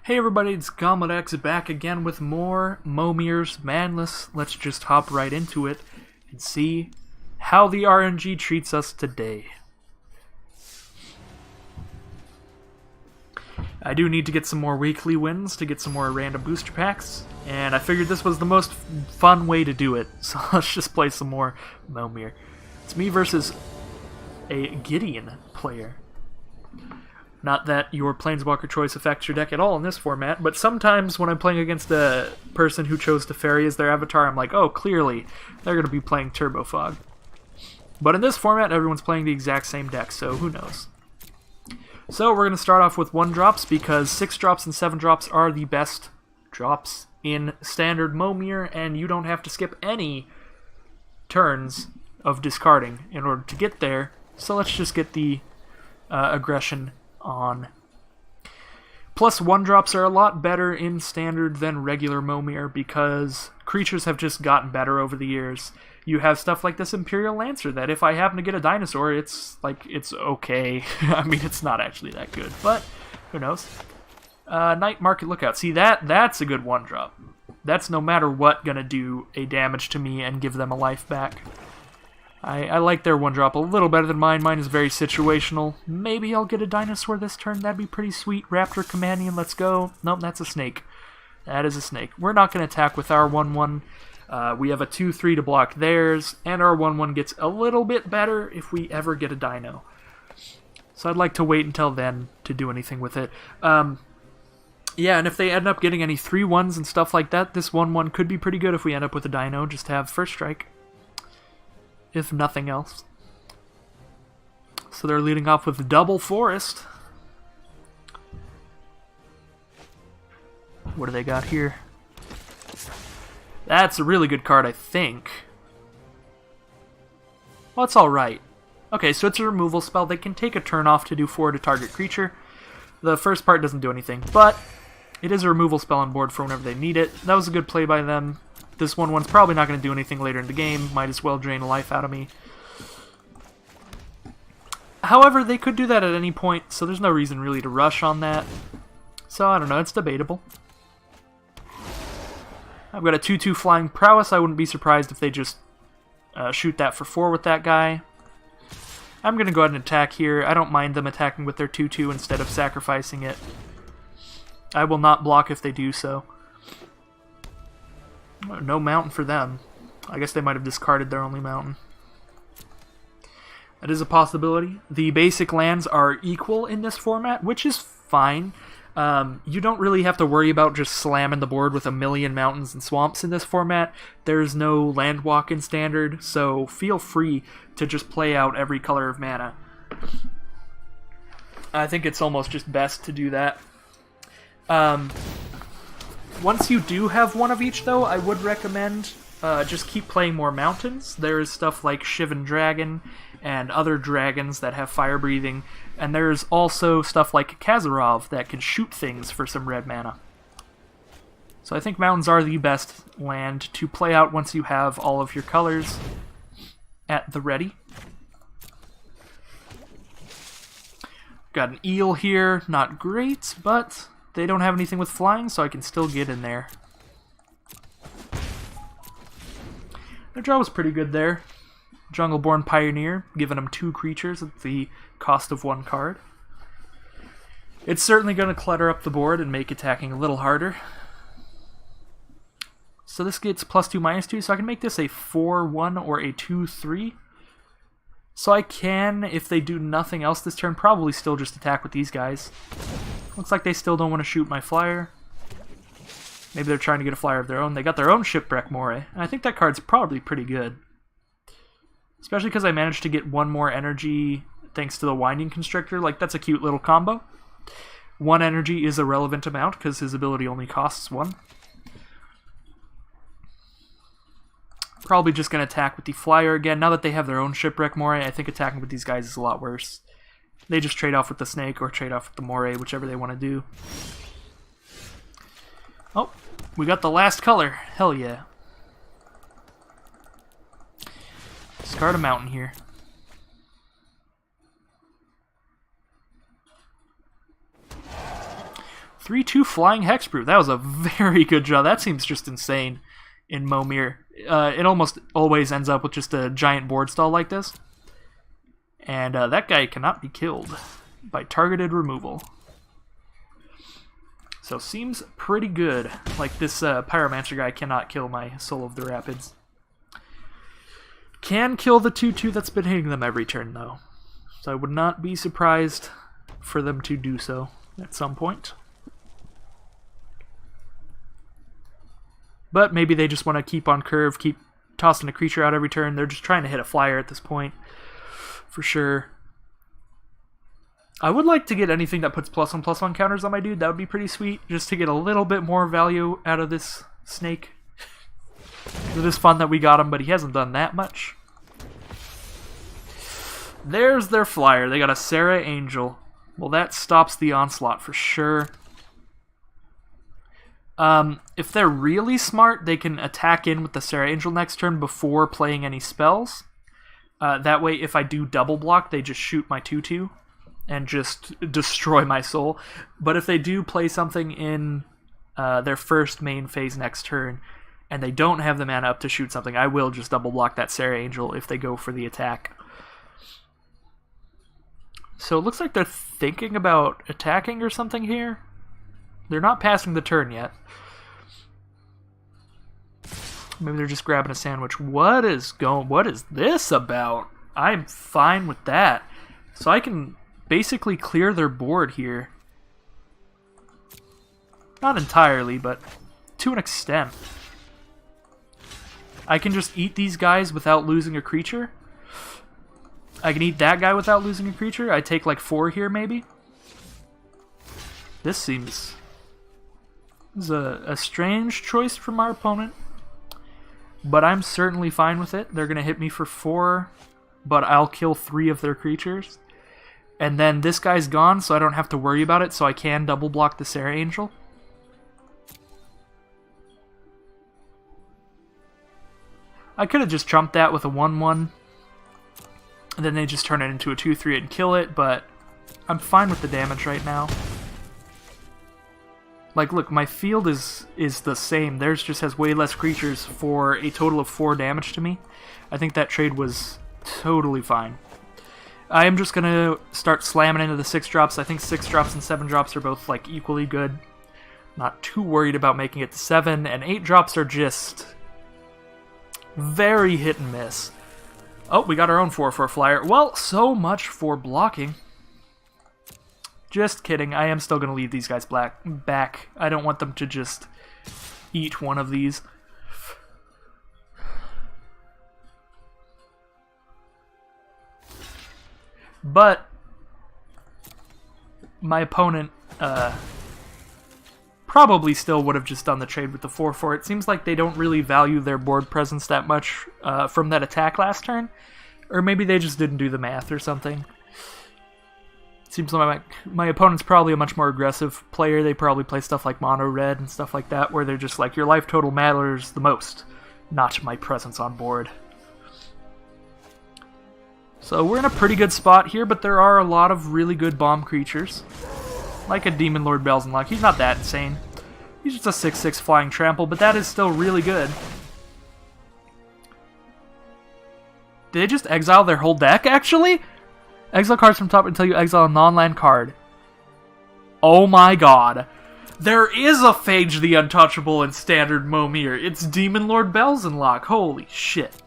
Hey everybody, it's GombletX back again with more Momir's Madness. Let's just hop right into it and see how the RNG treats us today. I do need to get some more weekly wins to get some more random booster packs, and I figured this was the most fun way to do it, so let's just play some more Momir. It's me versus a Gideon player. Not that your Planeswalker choice affects your deck at all in this format, but sometimes when I'm playing against a person who chose Teferi as their avatar, I'm like, oh, clearly, they're going to be playing Turbo Fog. But in this format, everyone's playing the exact same deck, so who knows. So we're going to start off with 1-drops, because 6-drops and 7-drops are the best drops in Standard Momir, and you don't have to skip any turns of discarding in order to get there. So let's just get the aggression on. Plus, 1-drops are a lot better in Standard than regular Momir because creatures have just gotten better over the years. You have stuff like this Imperial Lancer that if I happen to get a dinosaur, it's okay. I mean, it's not actually that good, but who knows. Night Market Lookout. See, that's a good 1-drop. That's no matter what gonna do a damage to me and give them a life back. I like their 1-drop a little better than mine. Mine is very situational. Maybe I'll get a dinosaur this turn. That'd be pretty sweet. Raptor Companion, let's go. Nope, that's a snake. That is a snake. We're not going to attack with our 1-1. We have a 2-3 to block theirs, and our 1-1 gets a little bit better if we ever get a dino. So I'd like to wait until then to do anything with it. Yeah, and if they end up getting any 3-1s and stuff like that, this 1-1 could be pretty good if we end up with a dino. Just have first strike, if nothing else. So they're leading off with Double Forest. What do they got here? That's a really good card, I think. Well, it's alright. Okay, so it's a removal spell. They can take a turn off to do 4 to target creature. The first part doesn't do anything, but it is a removal spell on board for whenever they need it. That was a good play by them. This 1-1's probably not going to do anything later in the game. Might as well drain a life out of me. However, they could do that at any point, so there's no reason really to rush on that. So, I don't know, it's debatable. I've got a 2-2 Flying Prowess. I wouldn't be surprised if they just shoot that for 4 with that guy. I'm going to go ahead and attack here. I don't mind them attacking with their 2-2 instead of sacrificing it. I will not block if they do so. No mountain for them. I guess they might have discarded their only mountain. That is a possibility. The basic lands are equal in this format, which is fine. You don't really have to worry about just slamming the board with a million mountains and swamps in this format. There's no land walk in Standard, so feel free to just play out every color of mana. I think it's almost just best to do that. Once you do have one of each, though, I would recommend just keep playing more mountains. There's stuff like Shivan Dragon and other dragons that have fire breathing, and there's also stuff like Kazarov that can shoot things for some red mana. So I think mountains are the best land to play out once you have all of your colors at the ready. Got an eel here, not great, but they don't have anything with flying, so I can still get in there. Their draw was pretty good there. Jungleborn Pioneer, giving them 2 creatures at the cost of 1 card. It's certainly going to clutter up the board and make attacking a little harder. So this gets +2/-2, so I can make this a 4-1 or a 2-3. So I can, if they do nothing else this turn, probably still just attack with these guys. Looks like they still don't want to shoot my flyer. Maybe they're trying to get a flyer of their own. They got their own Shipwreck Moray, and I think that card's probably pretty good. Especially because I managed to get 1 more energy thanks to the Winding Constrictor. Like, that's a cute little combo. 1 energy is a relevant amount because his ability only costs 1. Probably just going to attack with the flyer again. Now that they have their own Shipwreck Moray, I think attacking with these guys is a lot worse. They just trade off with the snake or trade off with the Moray, whichever they want to do. Oh, we got the last color. Hell yeah. Discard a mountain here. 3/2 Flying Hexproof. That was a very good job. That seems just insane in Momir. It almost always ends up with just a giant board stall like this. And that guy cannot be killed by targeted removal. So seems pretty good. Like this Pyromancer guy cannot kill my Soul of the Rapids. Can kill the 2/2 that's been hitting them every turn though. So I would not be surprised for them to do so at some point. But maybe they just want to keep on curve, keep tossing a creature out every turn. They're just trying to hit a flyer at this point, for sure. I would like to get anything that puts +1/+1 counters on my dude. That would be pretty sweet, just to get a little bit more value out of this snake. It is fun that we got him, but he hasn't done that much. There's their flyer. They got a Sarah Angel. Well, that stops the onslaught for sure. If they're really smart, they can attack in with the Sarah Angel next turn before playing any spells. That way, if I do double block, they just shoot my 2/2 and just destroy my soul. But if they do play something in their first main phase next turn, and they don't have the mana up to shoot something, I will just double block that Sarah Angel if they go for the attack. So it looks like they're thinking about attacking or something here. They're not passing the turn yet. Maybe they're just grabbing a sandwich. What is this about? I'm fine with that. So I can basically clear their board here. Not entirely, but to an extent. I can just eat these guys without losing a creature. I can eat that guy without losing a creature. I take like 4 here, maybe. This seems... This is a strange choice from our opponent. But I'm certainly fine with it. They're going to hit me for 4, but I'll kill 3 of their creatures. And then this guy's gone, so I don't have to worry about it, so I can double block the Sarah Angel. I could have just trumped that with a 1/1. And then they just turn it into a 2/3 and kill it, but I'm fine with the damage right now. Like, look, my field is the same. Theirs just has way less creatures for a total of 4 damage to me. I think that trade was totally fine. I am just going to start slamming into the 6-drops. I think 6-drops and 7-drops are both, like, equally good. Not too worried about making it to 7, and 8-drops are just very hit and miss. Oh, we got our own 4/4 flyer. Well, so much for blocking. Just kidding. I am still going to leave these guys back. I don't want them to just eat one of these. But my opponent probably still would have just done the trade with the 4/4. It seems like they don't really value their board presence that much from that attack last turn. Or maybe they just didn't do the math or something. Seems like my opponent's probably a much more aggressive player. They probably play stuff like mono red and stuff like that, where they're just like, your life total matters the most, not my presence on board. So we're in a pretty good spot here, but there are a lot of really good bomb creatures. Like a Demon Lord Belzenlock. He's not that insane. He's just a 6/6 flying trample, but that is still really good. Did they just exile their whole deck, actually? Exile cards from top until you exile a non-land card. Oh my god. There is a Phage the Untouchable in Standard Momir. It's Demon Lord Belzenlock. Holy shit.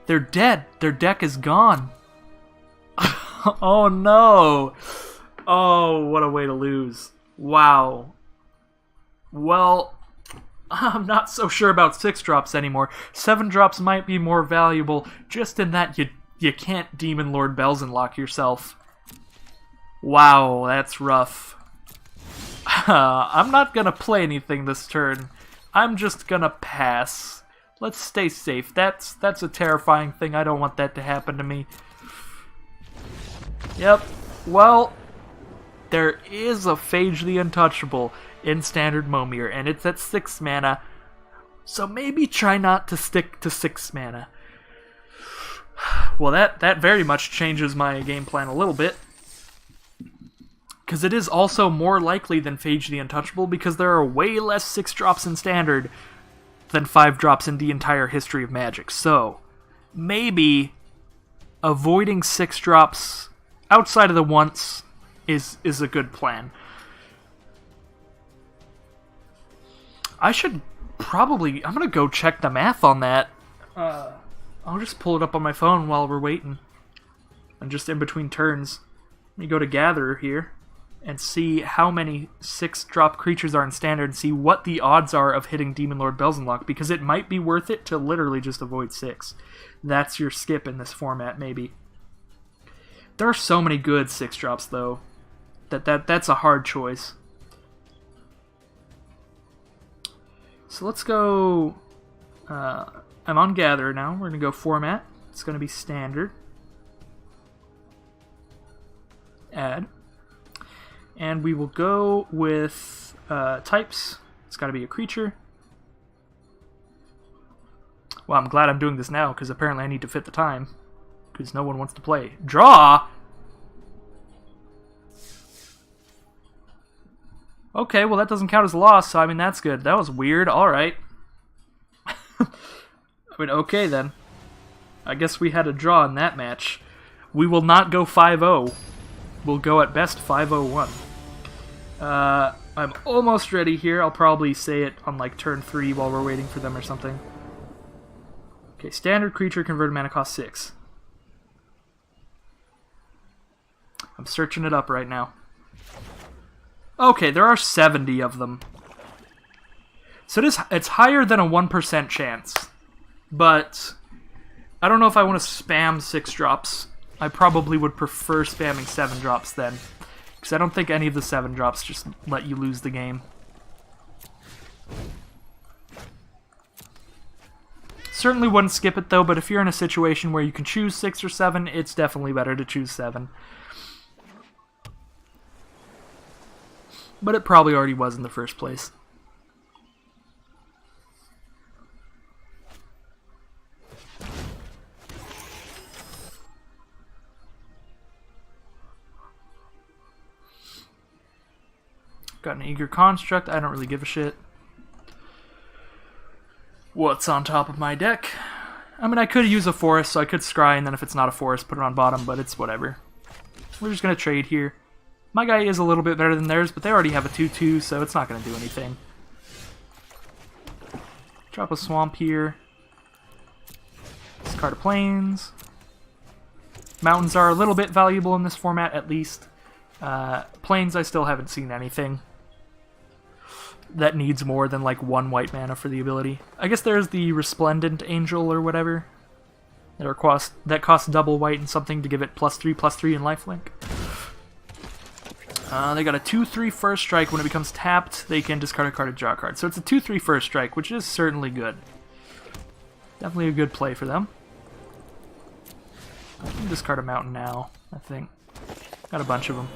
They're dead. Their deck is gone. Oh no. Oh, what a way to lose. Wow. Well, I'm not so sure about 6-drops anymore. 7-drops might be more valuable, just in that you can't Demon Lord Belzenlock yourself. Wow, that's rough. I'm not gonna play anything this turn. I'm just gonna pass. Let's stay safe. That's a terrifying thing. I don't want that to happen to me. Yep. Well, there is a Phage the Untouchable in Standard Momir, and it's at 6 mana. So maybe try not to stick to 6 mana. Well, that very much changes my game plan a little bit. because it is also more likely than Phage the Untouchable, because there are way less 6-drops in Standard than 5-drops in the entire history of Magic. So, maybe avoiding 6-drops outside of the once is a good plan. I should probably... I'm going to go check the math on that. I'll just pull it up on my phone while we're waiting. And just in between turns. Let me go to Gatherer here and see how many 6-drop creatures are in Standard and see what the odds are of hitting Demon Lord Belzenlock, because it might be worth it to literally just avoid 6. That's your skip in this format, maybe. There are so many good 6-drops, though, that's a hard choice. So let's go... I'm on Gatherer now. We're going to go Format. It's going to be Standard. Add. And we will go with types. It's got to be a creature. Well, I'm glad I'm doing this now, because apparently I need to fit the time. Because no one wants to play. Draw! Okay, well that doesn't count as a loss, so I mean that's good. That was weird. Alright. I mean, okay then. I guess we had a draw in that match. We will not go 5-0. We'll go at best 5-0-1. I'm almost ready here. I'll probably say it on like turn 3 while we're waiting for them or something. Okay, standard creature, converted mana cost 6. I'm searching it up right now. Okay, there are 70 of them. So it's higher than a 1% chance. But I don't know if I want to spam 6-drops. I probably would prefer spamming 7-drops then. Because I don't think any of the 7-drops just let you lose the game. Certainly wouldn't skip it though, but if you're in a situation where you can choose 6 or 7, it's definitely better to choose 7. But it probably already was in the first place. Got an Eager Construct. I don't really give a shit what's on top of my deck. I mean, I could use a forest, so I could scry, and then if it's not a forest, put it on bottom, but it's whatever. We're just going to trade here. My guy is a little bit better than theirs, but they already have a 2-2, so it's not going to do anything. Drop a Swamp here. Discard a Plains. Mountains are a little bit valuable in this format, at least. Plains, I still haven't seen anything that needs more than like 1 white mana for the ability. I guess there's the Resplendent Angel or whatever. That costs double white and something to give it +3/+3 in lifelink. They got a 2/3 first strike. When it becomes tapped, they can discard a card and draw a card. So it's a 2/3 first strike, which is certainly good. Definitely a good play for them. I can discard a mountain now, I think. Got a bunch of them.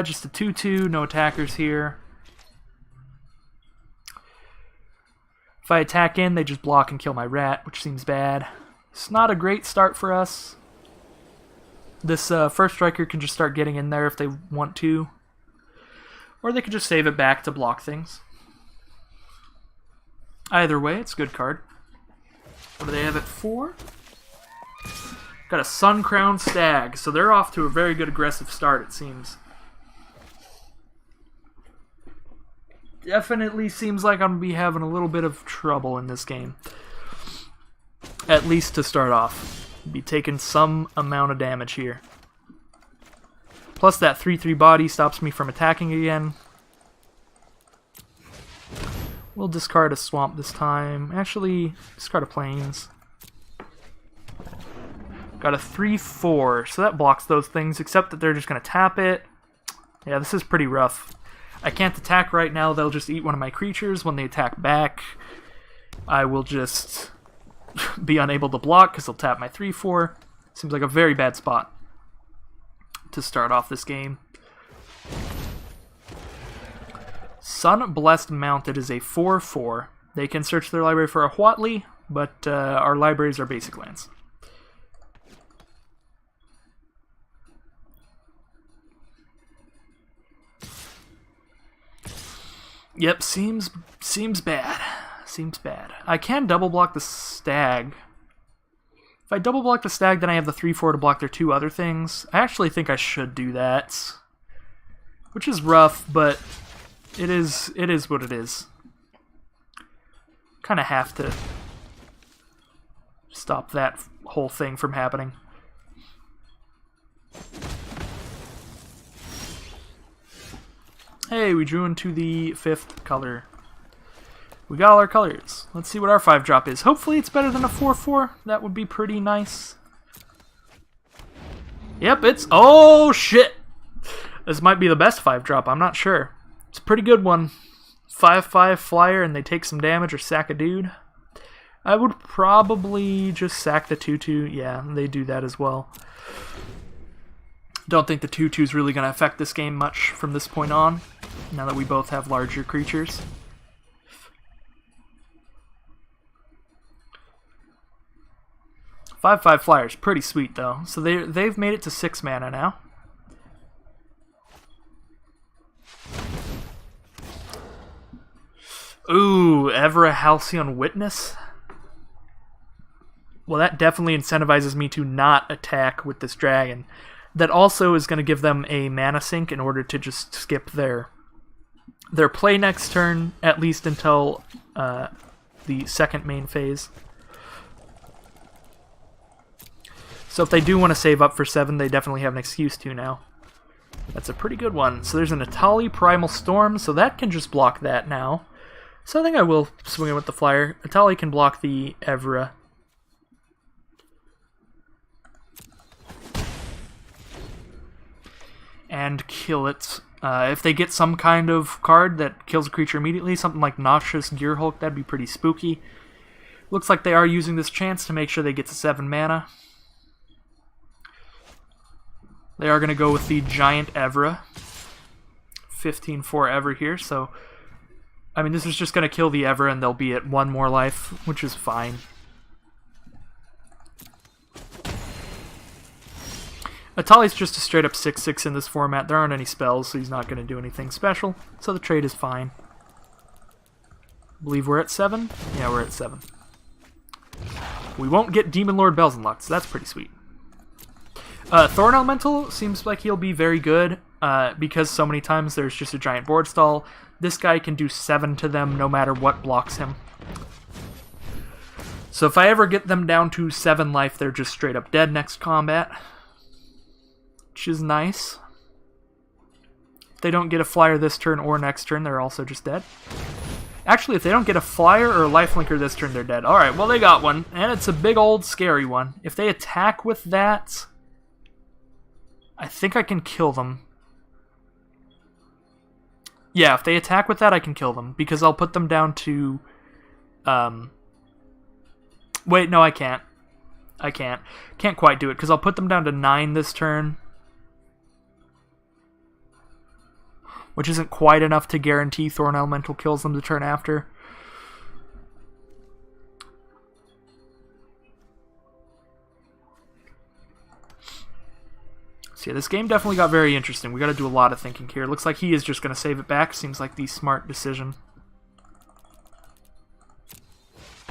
Just a 2/2, no attackers here. If I attack in, they just block and kill my rat, which seems bad. It's not a great start for us. This first striker can just start getting in there if they want to. Or they could just save it back to block things. Either way, it's a good card. What do they have at 4? Got a Sun Crown Stag, so they're off to a very good aggressive start, it seems. Definitely seems like I'm going to be having a little bit of trouble in this game. At least to start off. Be taking some amount of damage here. Plus that 3/3 body stops me from attacking again. We'll discard a swamp this time. Actually, discard a plains. Got a 3/4, so that blocks those things, except that they're just going to tap it. Yeah, this is pretty rough. I can't attack right now, they'll just eat one of my creatures. When they attack back, I will just be unable to block because they'll tap my 3/4. Seems like a very bad spot to start off this game. Sun Blessed Mounted is a 4/4. They can search their library for a Huatli, but our libraries are basic lands. Yep, seems bad. Seems bad. I can double block the stag. If I double block the stag, then I have the 3/4 to block their 2 other things. I actually think I should do that. Which is rough, but it is what it is. Kind of have to stop that whole thing from happening. Hey, we drew into the 5th color. We got all our colors. Let's see what our 5-drop is. Hopefully it's better than a 4/4. That would be pretty nice. Yep, it's... Oh, shit! This might be the best 5-drop. I'm not sure. It's a pretty good one. 5/5 flyer and they take some damage or sack a dude. I would probably just sack the 2/2. Yeah, they do that as well. Don't think the 2/2 is really going to affect this game much from this point on, now that we both have larger creatures. Five flyers, pretty sweet though. So they've made it to 6 mana now. Ooh, Evra Halcyon Witness. Well, that definitely incentivizes me to not attack with this dragon. That also is going to give them a mana sink in order to just skip their play next turn, at least until the second main phase. So if they do want to save up for 7, they definitely have an excuse to now. That's a pretty good one. So there's an Atali Primal Storm, so that can just block that now. So I think I will swing it with the flyer. Atali can block the Evra. And kill it. If they get some kind of card that kills a creature immediately, something like Noxious Gearhulk, that'd be pretty spooky. Looks like they are using this chance to make sure they get to 7 mana. They are going to go with the Giant Evra. 15-4 Evra here, so... I mean, this is just going to kill the Evra and they'll be at 1 more life, which is fine. Atali's just a straight up 6/6 in this format. There aren't any spells, so he's not going to do anything special. So the trade is fine. I believe we're at 7? Yeah, we're at 7. We won't get Demon Lord Bells Unlocked, so that's pretty sweet. Thorn Elemental seems like he'll be very good, because so many times there's just a giant board stall. This guy can do 7 to them no matter what blocks him. So if I ever get them down to 7 life, they're just straight up dead next combat. Which is nice. If they don't get a flyer this turn or next turn, they're also just dead. Actually, if they don't get a flyer or a lifelinker this turn, they're dead. Alright, well they got one, and it's a big old scary one. If they attack with that, I think I can kill them. Yeah, if they attack with that, I can kill them, because I'll put them down to... Wait, no, I can't. I can't. Can't quite do it, because I'll put them down to 9 this turn. Which isn't quite enough to guarantee Thorn Elemental kills them the turn after. So yeah, this game definitely got very interesting. We got to do a lot of thinking here. Looks like he is just going to save it back. Seems like the smart decision.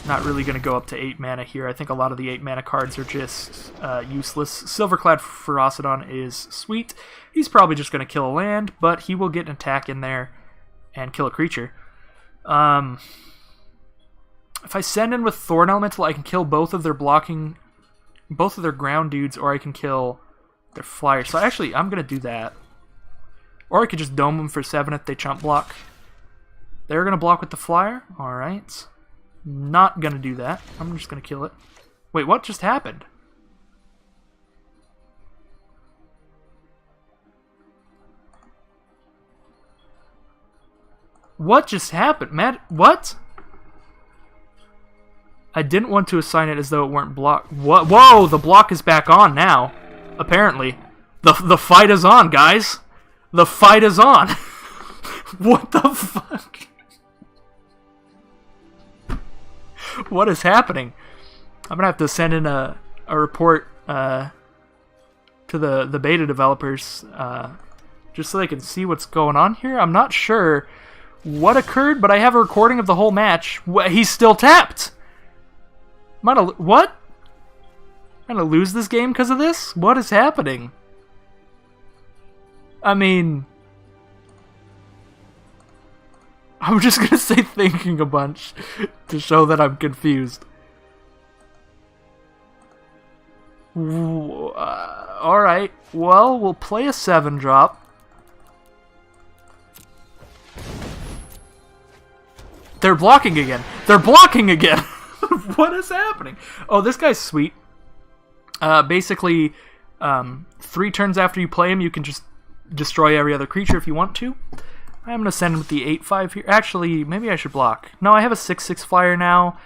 Not really going to go up to 8 mana here. I think a lot of the 8 mana cards are just useless. Silverclad Ferocidon is sweet. He's probably just going to kill a land, but he will get an attack in there and kill a creature. If I send in with Thorn Elemental, I can kill both of their blocking, both of their ground dudes, or I can kill their flyer. So actually, I'm going to do that. Or I could just dome them for 7 if they chump block. They're going to block with the flyer? Alright. Not going to do that. I'm just going to kill it. Wait, what just happened? What just happened? Matt, what? I didn't want to assign it as though it weren't blocked. What? Whoa, the block is back on now. Apparently. The fight is on, guys. The fight is on. What the fuck? What is happening? I'm gonna have to send in a report to the beta developers just so they can see what's going on here. I'm not sure what occurred, but I have a recording of the whole match. He's still tapped! What? I'm gonna lose this game because of this? What is happening? I mean... I'm just gonna say thinking a bunch to show that I'm confused. Alright, well, we'll play a 7-drop. They're blocking again. They're blocking again! What is happening? Oh, this guy's sweet. Basically, 3 turns after you play him, you can just destroy every other creature if you want to. I'm going to send him with the 8/5 here. Actually, maybe I should block. No, I have a 6/6 flyer now.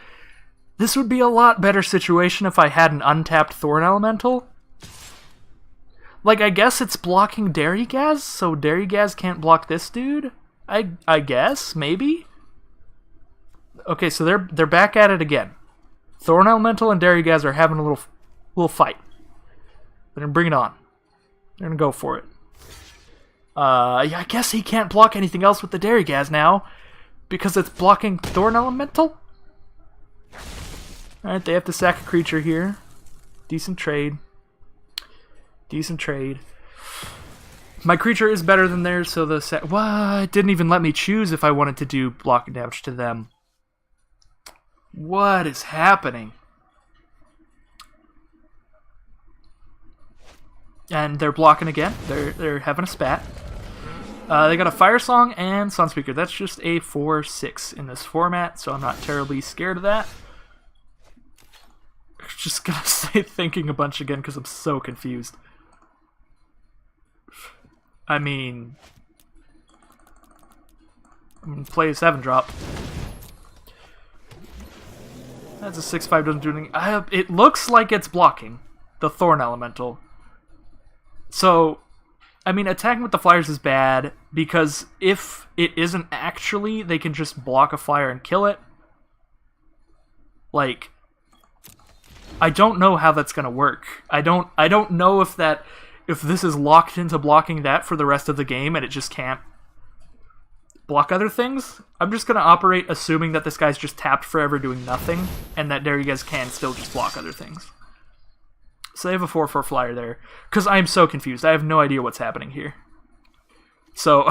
This would be a lot better situation if I had an untapped Thorn Elemental. Like, I guess it's blocking Darygaz, so Darygaz can't block this dude? I guess, maybe? Okay, so they're back at it again. Thorn Elemental and Darygaz are having a little fight. They're going to bring it on. They're going to go for it. Yeah, I guess he can't block anything else with the Darygaz now, because it's blocking Thorn Elemental? Alright, they have to sack a creature here. Decent trade. Decent trade. My creature is better than theirs, so the what? It didn't even let me choose if I wanted to do blocking damage to them. What is happening? And they're blocking again. They're having a spat. They got a Fire Song and Sunspeaker. That's just a 4/6 in this format, so I'm not terribly scared of that. I'm just gonna say thinking a bunch again because I'm so confused. I mean, I'm gonna play a 7-drop. That's a 6/5, doesn't do anything. It looks like it's blocking the Thorn Elemental. So, I mean, attacking with the flyers is bad, because if it isn't actually, they can just block a flyer and kill it. Like, I don't know how that's gonna work. I don't know if this is locked into blocking that for the rest of the game and it just can't block other things. I'm just gonna operate assuming that this guy's just tapped forever doing nothing, and that Darygaz can still just block other things. So they have a 4/4 flyer there. Because I'm so confused. I have no idea what's happening here. So,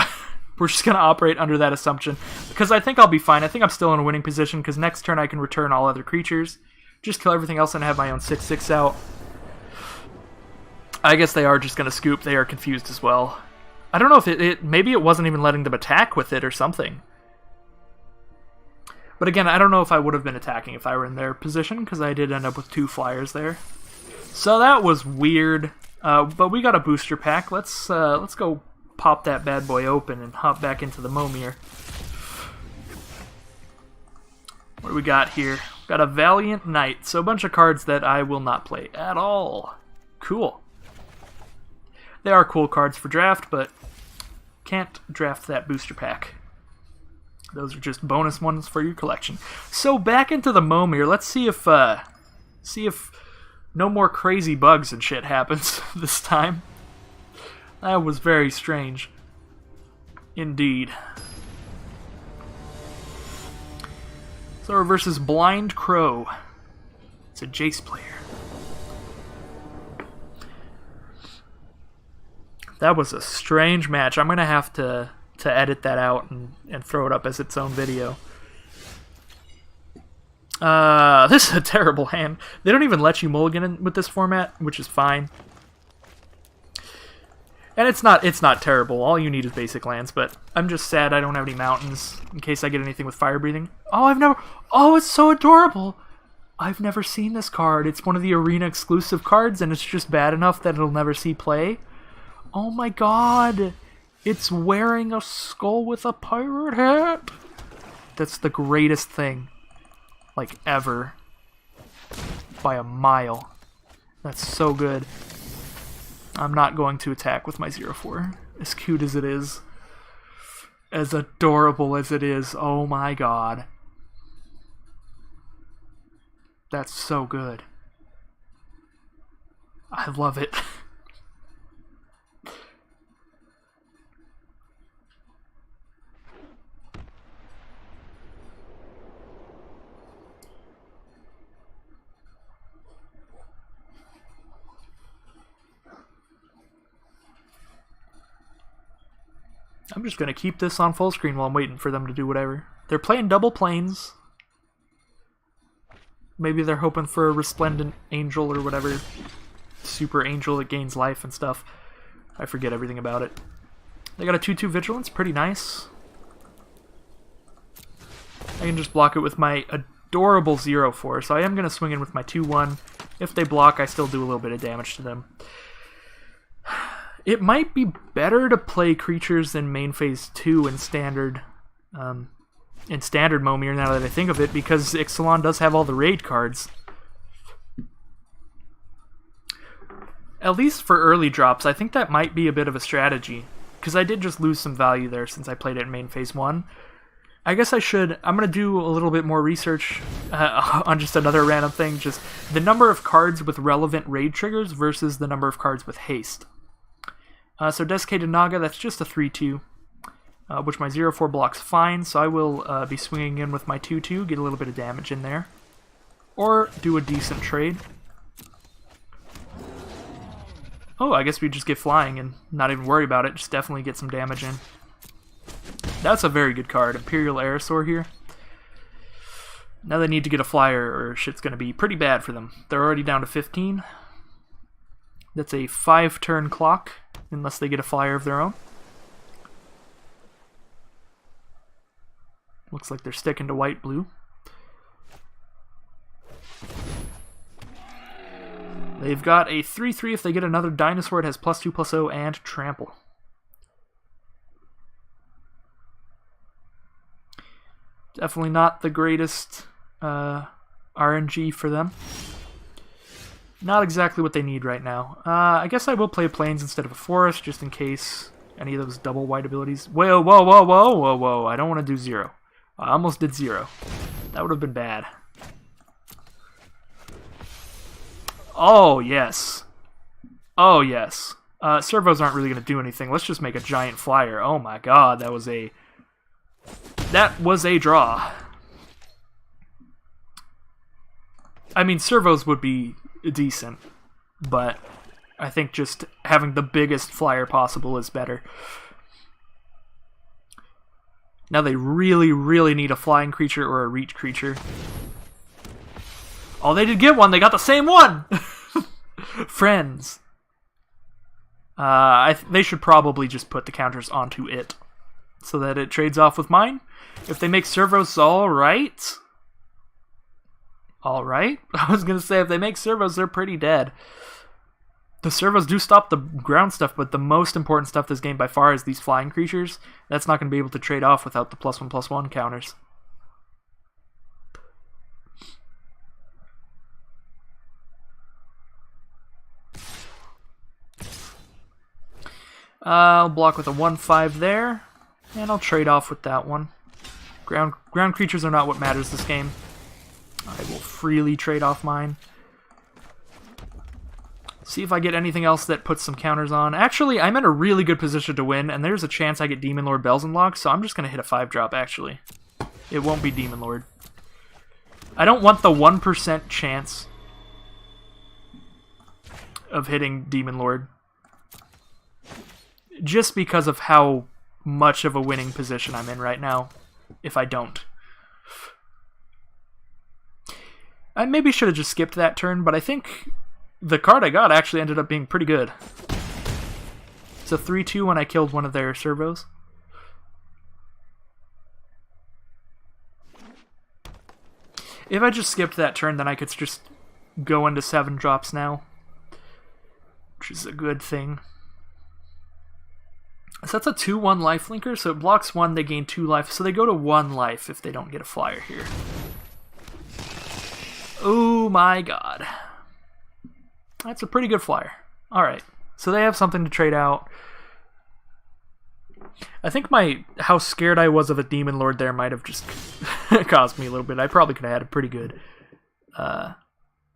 we're just going to operate under that assumption. Because I think I'll be fine. I think I'm still in a winning position. Because next turn I can return all other creatures. Just kill everything else and have my own 6/6 out. I guess they are just going to scoop. They are confused as well. I don't know if maybe it wasn't even letting them attack with it or something. But again, I don't know if I would have been attacking if I were in their position. Because I did end up with 2 flyers there. So that was weird, but we got a booster pack. Let's go pop that bad boy open and hop back into the Momir. What do we got here? Got a Valiant Knight, so a bunch of cards that I will not play at all. Cool. They are cool cards for draft, but can't draft that booster pack. Those are just bonus ones for your collection. So back into the Momir. Let's see if no more crazy bugs and shit happens this time. That was very strange. Indeed. So we're versus Blind Crow. It's a Jace player. That was a strange match. I'm going to have to edit that out and throw it up as its own video. This is a terrible hand. They don't even let you mulligan with this format, which is fine. And it's not terrible. All you need is basic lands, but I'm just sad I don't have any mountains in case I get anything with fire breathing. Oh, it's so adorable. I've never seen this card. It's one of the arena exclusive cards, and it's just bad enough that it'll never see play. Oh my god. It's wearing a skull with a pirate hat. That's the greatest thing. Like, ever. By a mile. That's so good. I'm not going to attack with my 0/4. As cute as it is. As adorable as it is. Oh my god. That's so good. I love it. I'm just going to keep this on full screen while I'm waiting for them to do whatever. They're playing double planes. Maybe they're hoping for a resplendent angel or whatever. Super angel that gains life and stuff. I forget everything about it. They got a 2-2 vigilance. Pretty nice. I can just block it with my adorable 0-4. So I am going to swing in with my 2-1. If they block, I still do a little bit of damage to them. It might be better to play creatures in main phase 2 in standard Momir now that I think of it, because Ixalan does have all the raid cards. At least for early drops, I think that might be a bit of a strategy, because I did just lose some value there since I played it in main phase 1. I guess I'm going to do a little bit more research on just another random thing, just the number of cards with relevant raid triggers versus the number of cards with haste. So Desiccated Naga, that's just a 3-2, which my 0-4 blocks fine, so I will be swinging in with my 2-2, get a little bit of damage in there. Or do a decent trade. Oh, I guess we just get flying and not even worry about it, just definitely get some damage in. That's a very good card, Imperial Aerosaur here. Now they need to get a flyer or shit's going to be pretty bad for them. They're already down to 15. That's a 5-turn clock, unless they get a flyer of their own. Looks like they're sticking to white-blue. They've got a 3-3 if they get another dinosaur. It has +2/+0 and trample. Definitely not the greatest RNG for them. Not exactly what they need right now. I guess I will play plains instead of a forest, just in case any of those double white abilities. Whoa, whoa, whoa, whoa, whoa, whoa. I don't want to do 0. I almost did 0. That would have been bad. Oh, yes. Oh, yes. Servos aren't really going to do anything. Let's just make a giant flyer. Oh my god, that was a draw. I mean, servos would be decent, but I think just having the biggest flyer possible is better. Now they really, really need a flying creature or a reach creature. Oh, they did get one. They got the same one! Friends. They should probably just put the counters onto it so that it trades off with mine. If they make servos, alright. Alright? I was going to say, if they make servos, they're pretty dead. The servos do stop the ground stuff, but the most important stuff this game by far is these flying creatures. That's not going to be able to trade off without the +1/+1 counters. I'll block with a 1/5 there, and I'll trade off with that one. Ground creatures are not what matters this game. I will freely trade off mine. See if I get anything else that puts some counters on. Actually, I'm in a really good position to win, and there's a chance I get Demon Lord Bells Unlocked, so I'm just going to hit a 5-drop, actually. It won't be Demon Lord. I don't want the 1% chance of hitting Demon Lord, just because of how much of a winning position I'm in right now, if I don't. I maybe should have just skipped that turn, but I think the card I got actually ended up being pretty good. It's a 3-2 when I killed one of their servos. If I just skipped that turn, then I could just go into 7 drops now, which is a good thing. So that's a 2/1 lifelinker, so it blocks 1, they gain 2 life, so they go to 1 life if they don't get a flyer here. Oh my god. That's a pretty good flyer. Alright, so they have something to trade out. I think how scared I was of a Demon Lord there might have just caused me a little bit. I probably could have had a pretty good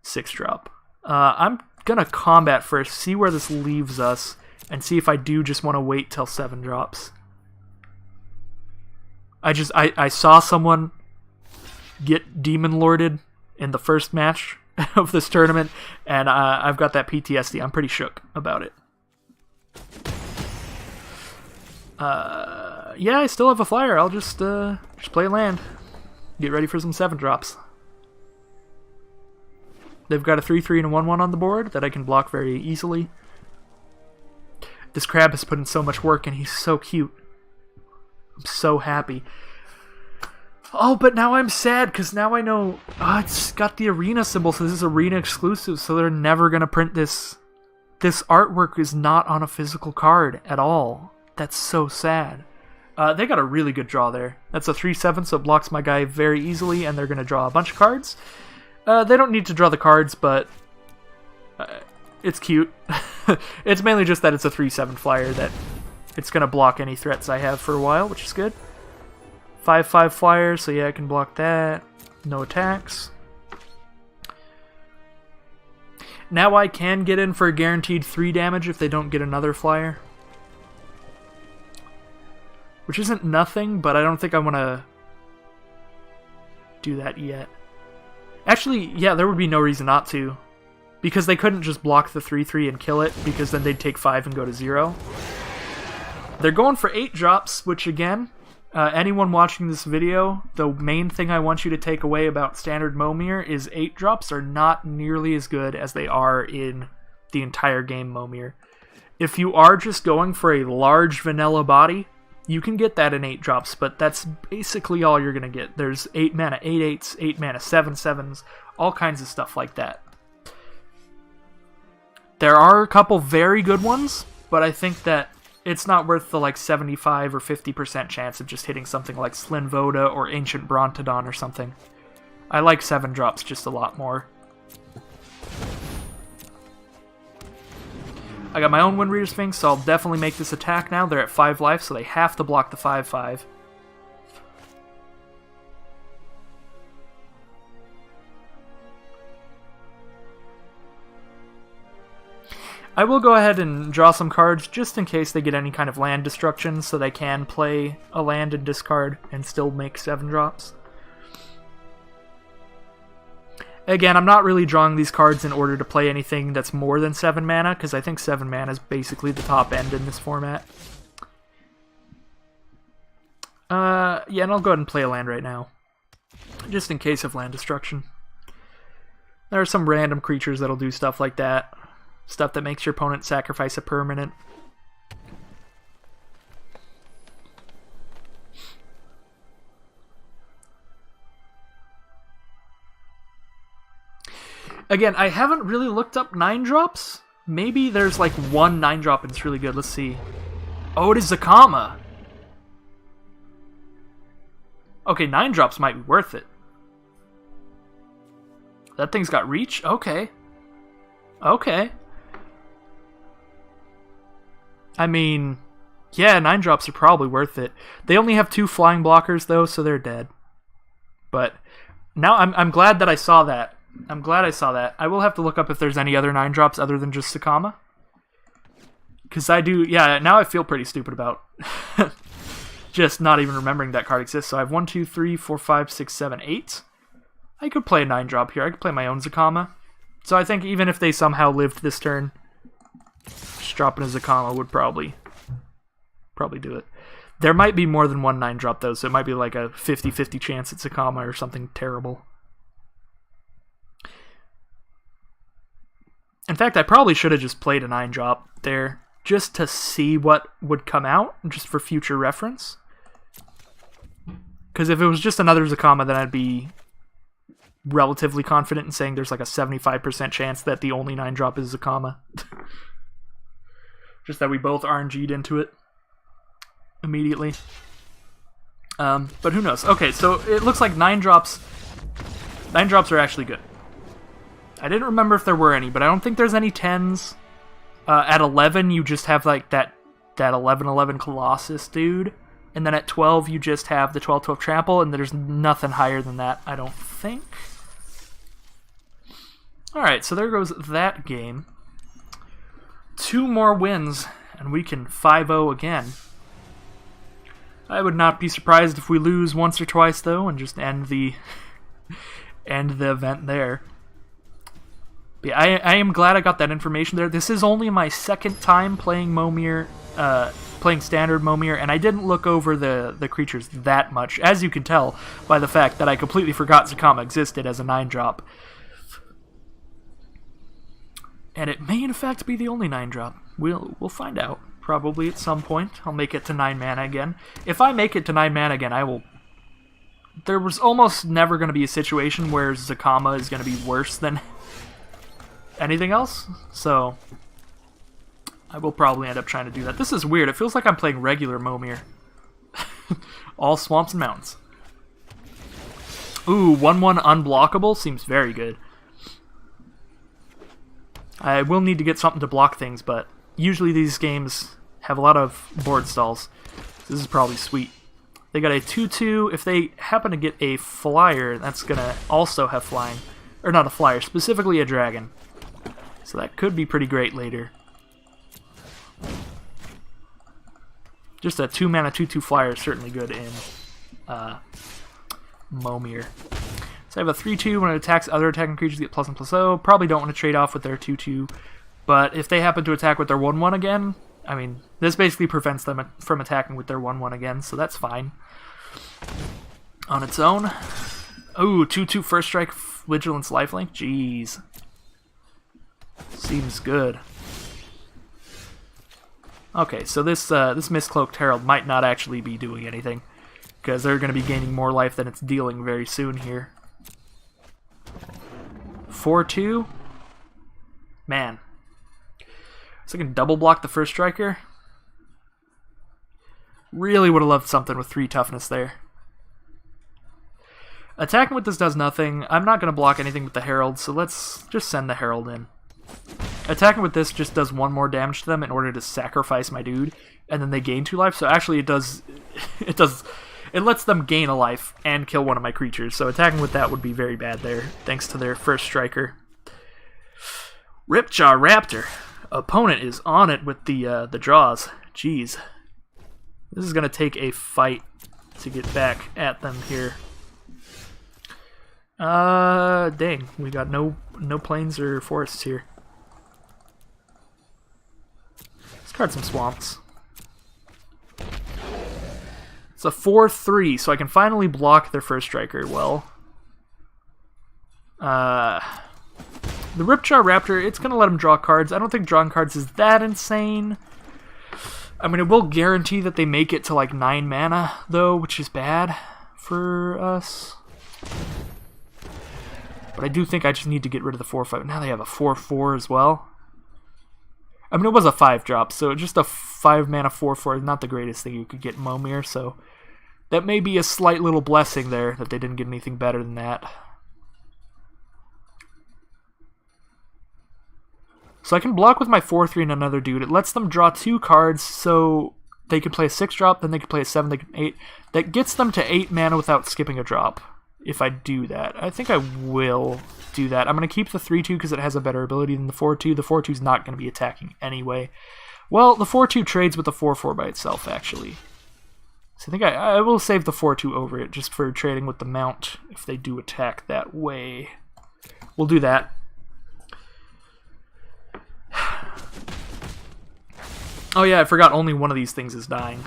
6-drop. I'm going to combat first, see where this leaves us, and see if I do just want to wait till 7 drops. I saw someone get Demon Lorded in the first match of this tournament, and I've got that PTSD. I'm pretty shook about it. Yeah, I still have a flyer. I'll just play land. Get ready for some 7-drops. They've got a 3/3 and a 1/1 on the board that I can block very easily. This crab has put in so much work, and he's so cute. I'm so happy. Oh, but now I'm sad, because now I know... it's got the arena symbol, so this is arena exclusive, so they're never going to print this. This artwork is not on a physical card at all. That's so sad. They got a really good draw there. That's a 3/7, so it blocks my guy very easily, and they're going to draw a bunch of cards. They don't need to draw the cards, but it's cute. It's mainly just that it's a 3/7 flyer that it's going to block any threats I have for a while, which is good. 5/5 flyer, so yeah, I can block that. No attacks. Now I can get in for a guaranteed 3 damage if they don't get another flyer. Which isn't nothing, but I don't think I want to do that yet. Actually, yeah, there would be no reason not to. Because they couldn't just block the 3/3 and kill it, because then they'd take 5 and go to 0. They're going for 8 drops, which again, anyone watching this video, the main thing I want you to take away about standard Momir is 8 drops are not nearly as good as they are in the entire game Momir. If you are just going for a large vanilla body, you can get that in 8 drops, but that's basically all you're going to get. There's 8 mana 8/8s, 8 mana 7/7s, all kinds of stuff like that. There are a couple very good ones, but I think that it's not worth the like 75 or 50% chance of just hitting something like Slinvoda or Ancient Brontodon or something. I like 7 drops just a lot more. I got my own Wind Reader Sphinx, so I'll definitely make this attack now. They're at 5 life, so they have to block the 5/5. I will go ahead and draw some cards just in case they get any kind of land destruction, so they can play a land and discard and still make 7 drops. Again, I'm not really drawing these cards in order to play anything that's more than 7 mana, because I think 7 mana is basically the top end in this format. Yeah, and I'll go ahead and play a land right now, just in case of land destruction. There are some random creatures that'll do stuff like that. Stuff that makes your opponent sacrifice a permanent. Again, I haven't really looked up 9-drops. Maybe there's like one 9-drop and it's really good. Let's see. Oh, it is Zakama. Okay, 9-drops might be worth it. That thing's got reach? Okay. Okay. I mean, yeah, 9-drops are probably worth it. They only have 2 flying blockers though, so they're dead. But now I'm glad that I saw that. I'm glad I saw that. I will have to look up if there's any other 9-drops other than just Sakama. Because I do, yeah, now I feel pretty stupid about just not even remembering that card exists. So I have 1, 2, 3, 4, 5, 6, 7, 8. I could play a 9-drop here. I could play my own Zakama. So I think even if they somehow lived this turn, just dropping a Zakama would probably do it. There might be more than one 9-drop though, so it might be like a 50-50 chance at Zakama or something terrible. In fact, I probably should have just played a 9-drop there, just to see what would come out, just for future reference. Because if it was just another Zakama, then I'd be relatively confident in saying there's like a 75% chance that the only 9-drop is Zakama. Just that we both RNG'd into it immediately. But who knows? Okay, so it looks like 9-drops are actually good. I didn't remember if there were any, but I don't think there's any 10s. At 11, you just have like that 11/11 Colossus dude. And then at 12, you just have the 12/12 Trample, and there's nothing higher than that, I don't think. Alright, so there goes that game. 2 more wins, and we can 5-0 again. I would not be surprised if we lose once or twice, though, and just end the event there. But yeah, I am glad I got that information there. This is only my 2nd time playing Momir playing standard Momir, and I didn't look over the creatures that much, as you can tell by the fact that I completely forgot Zakama existed as a 9-drop. And it may in fact be the only 9-drop. We'll find out. Probably at some point. I'll make it to 9 mana again. If I make it to 9 mana again, I will... There was almost never going to be a situation where Zakama is going to be worse than anything else, so I will probably end up trying to do that. This is weird. It feels like I'm playing regular Momir. All swamps and mountains. Ooh, 1/1 unblockable seems very good. I will need to get something to block things, but usually these games have a lot of board stalls. This is probably sweet. They got a 2/2. If they happen to get a flyer, that's going to also have flying. Or not a flyer, specifically a dragon. So that could be pretty great later. Just a 2-mana 2/2 flyer is certainly good in Momir. So I have a 3/2. When it attacks other attacking creatures, get +1/+0. Probably don't want to trade off with their 2/2. But if they happen to attack with their 1/1 again, I mean, this basically prevents them from attacking with their 1/1 again, so that's fine. On its own. Ooh, 2/2 first strike, Vigilance Lifelink. Jeez. Seems good. Okay, so this Mistcloaked Herald might not actually be doing anything, because they're going to be gaining more life than it's dealing very soon here. 4/2? Man. So I can double block the first striker. Really would have loved something with 3 toughness there. Attacking with this does nothing. I'm not going to block anything with the Herald, so let's just send the Herald in. Attacking with this just does 1 more damage to them in order to sacrifice my dude, and then they gain 2 life. So actually it lets them gain a life and kill one of my creatures. So attacking with that would be very bad there, thanks to their first striker. Ripjaw Raptor. Opponent is on it with the draws. Jeez. This is going to take a fight to get back at them here. Dang. We got no plains or forests here. Let's card some swamps. It's a 4/3, so I can finally block their first striker well. The Ripjaw Raptor, it's going to let him draw cards. I don't think drawing cards is that insane. I mean, it will guarantee that they make it to like 9 mana, though, which is bad for us. But I do think I just need to get rid of the 4/5. Now they have a 4/4 as well. I mean, it was a 5-drop, so just a 5-mana 4/4 is not the greatest thing you could get in Momir, so that may be a slight little blessing there that they didn't get anything better than that. So I can block with my 4/3 and another dude. It lets them draw 2 cards, so they can play a 6-drop, then they can play a 7, they can 8. That gets them to 8 mana without skipping a drop, if I do that. I think I will do that. I'm going to keep the 3/2 because it has a better ability than the 4/2. The 4/2 is not going to be attacking anyway. Well, the 4/2 trades with the 4/4 by itself, actually. So I think I will save the 4/2 over it, just for trading with the mount if they do attack that way. We'll do that. Oh yeah, I forgot only one of these things is dying.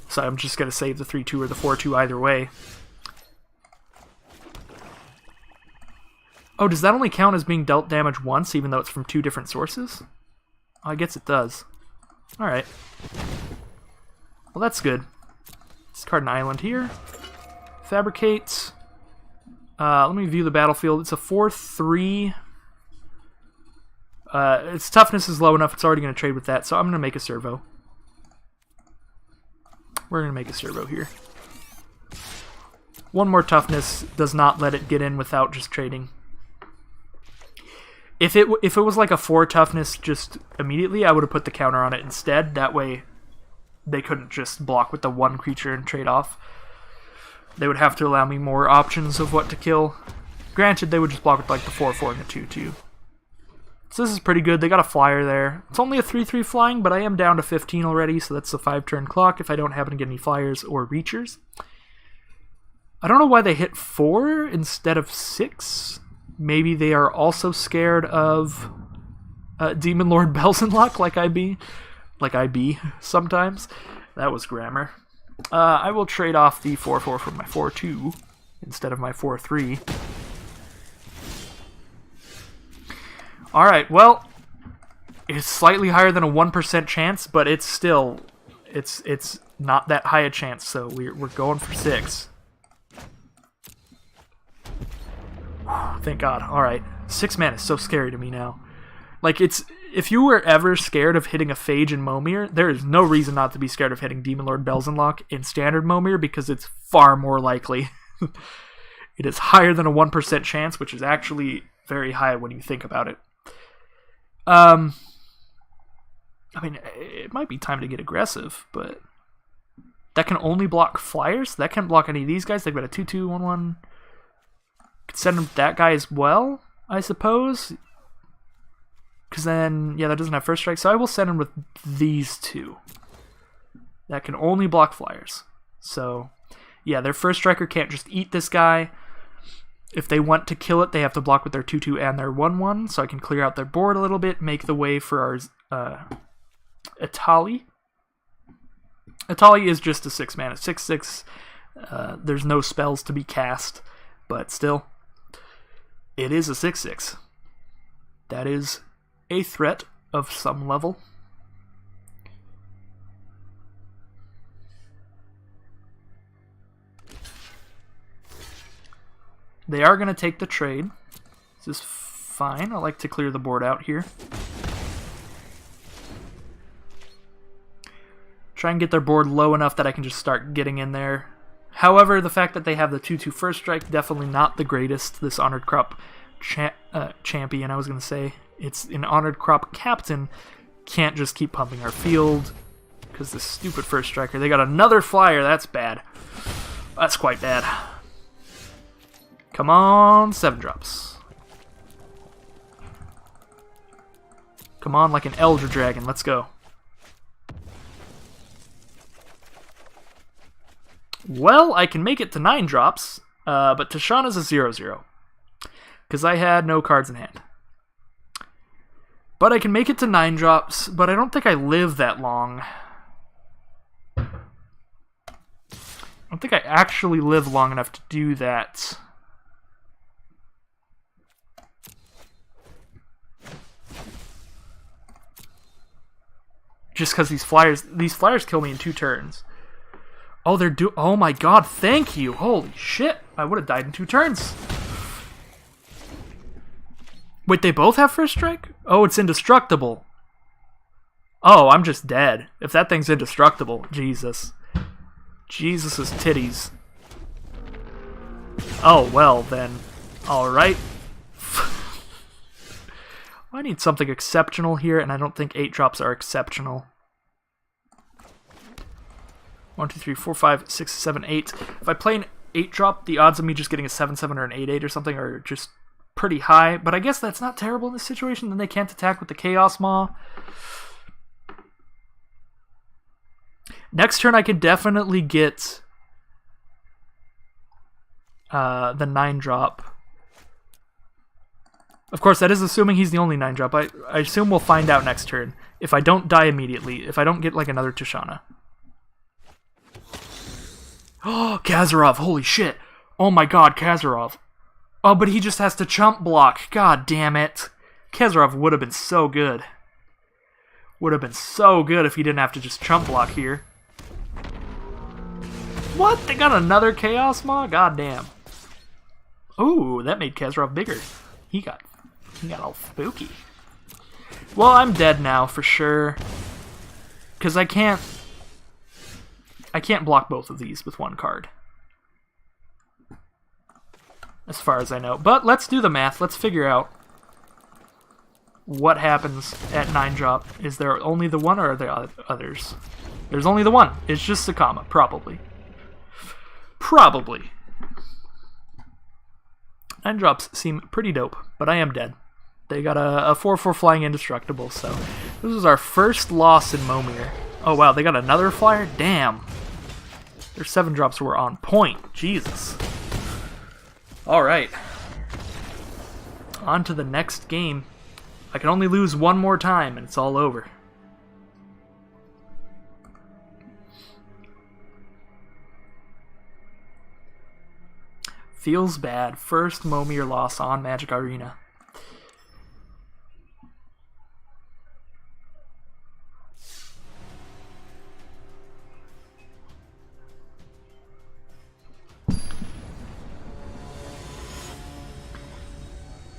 So I'm just going to save the 3/2 or the 4/2 either way. Oh, does that only count as being dealt damage once, even though it's from 2 different sources? Oh, I guess it does. Alright. Well, that's good. Discard an island here. Fabricate. Let me view the battlefield. It's a 4/3. Its toughness is low enough, it's already going to trade with that, so I'm going to make a servo. We're going to make a servo here. 1 more toughness does not let it get in without just trading. If it was like a 4 toughness just immediately, I would have put the counter on it instead. That way they couldn't just block with the 1 creature and trade off. They would have to allow me more options of what to kill. Granted, they would just block with like the 4/4 and the 2/2. So this is pretty good. They got a flyer there. It's only a 3/3 flying, but I am down to 15 already, so that's a 5-turn clock if I don't happen to get any flyers or reachers. I don't know why they hit 4 instead of 6. Maybe they are also scared of Demon Lord Belzenluck like I be. like I be sometimes. That was grammar. I will trade off the 4-4 for my 4-2 instead of my 4-3. Alright, well, it's slightly higher than a 1% chance, but it's still, it's not that high a chance, so we're going for 6. Thank God. Alright, 6 mana is so scary to me now. Like, if you were ever scared of hitting a Phage in Momir, there is no reason not to be scared of hitting Demon Lord Belzenlock in Standard Momir, because it's far more likely. It is higher than a 1% chance, which is actually very high when you think about it. I mean, it might be time to get aggressive, but that can only block flyers? That can't block any of these guys? They've got a 2-2, 1-1. Could send him that guy as well, I suppose. Because then, yeah, that doesn't have first strike, so I will send him with these two. That can only block flyers. So, yeah, their first striker can't just eat this guy. If they want to kill it, they have to block with their 2-2 and their 1-1, so I can clear out their board a little bit, make the way for our Atali. Atali is just a 6 mana, 6/6. There's no spells to be cast, but still, it is a 6/6. That is a threat of some level. They are going to take the trade. This is fine. I like to clear the board out here. Try and get their board low enough that I can just start getting in there. However, the fact that they have the 2-2 first strike, definitely not the greatest. This Honored Crop champion, I was going to say. It's an Honored Crop captain. Can't just keep pumping our field because this stupid first striker. They got another flyer. That's bad. That's quite bad. Come on, 7-drops. Come on, like an Elder Dragon. Let's go. Well, I can make it to 9-drops, but Tashana's a 0/0. Because I had no cards in hand. But I can make it to 9-drops, but I don't think I live that long. I don't think I actually live long enough to do that. Just because these flyers kill me in 2 turns. Oh, oh my God, thank you. Holy shit. I would have died in 2 turns. Wait, they both have first strike? Oh, it's indestructible. Oh, I'm just dead. If that thing's indestructible, Jesus. Jesus' titties. Oh, well then. Alright. I need something exceptional here, and I don't think 8-drops are exceptional. 1, 2, 3, 4, 5, 6, 7, 8. If I play an 8-drop, the odds of me just getting a 7/7 or an 8/8 or something are just pretty high. But I guess that's not terrible in this situation. Then they can't attack with the Chaos Maw. Next turn, I could definitely get the 9-drop. Of course, that is assuming he's the only 9-drop. I assume we'll find out next turn. If I don't die immediately. If I don't get like another Tashana. Oh, Kazarov. Holy shit. Oh my God, Kazarov. Oh, but he just has to chump block. God damn it. Kazarov would have been so good. Would have been so good if he didn't have to just chump block here. What? They got another Chaos Maw? God damn. Ooh, that made Kazarov bigger. He got all spooky. Well, I'm dead now for sure. Because I can't block both of these with 1 card. As far as I know. But let's do the math. Let's figure out what happens at 9-drop. Is there only the one or are there others? There's only the one. It's just Sakama, probably. Probably. 9-drops seem pretty dope, but I am dead. They got a 4/4 flying indestructible, so this is our first loss in Momir. Oh wow, they got another flyer? Damn. Their 7-drops were on point. Jesus. Alright. On to the next game. I can only lose one more time and it's all over. Feels bad. First Momir loss on Magic Arena.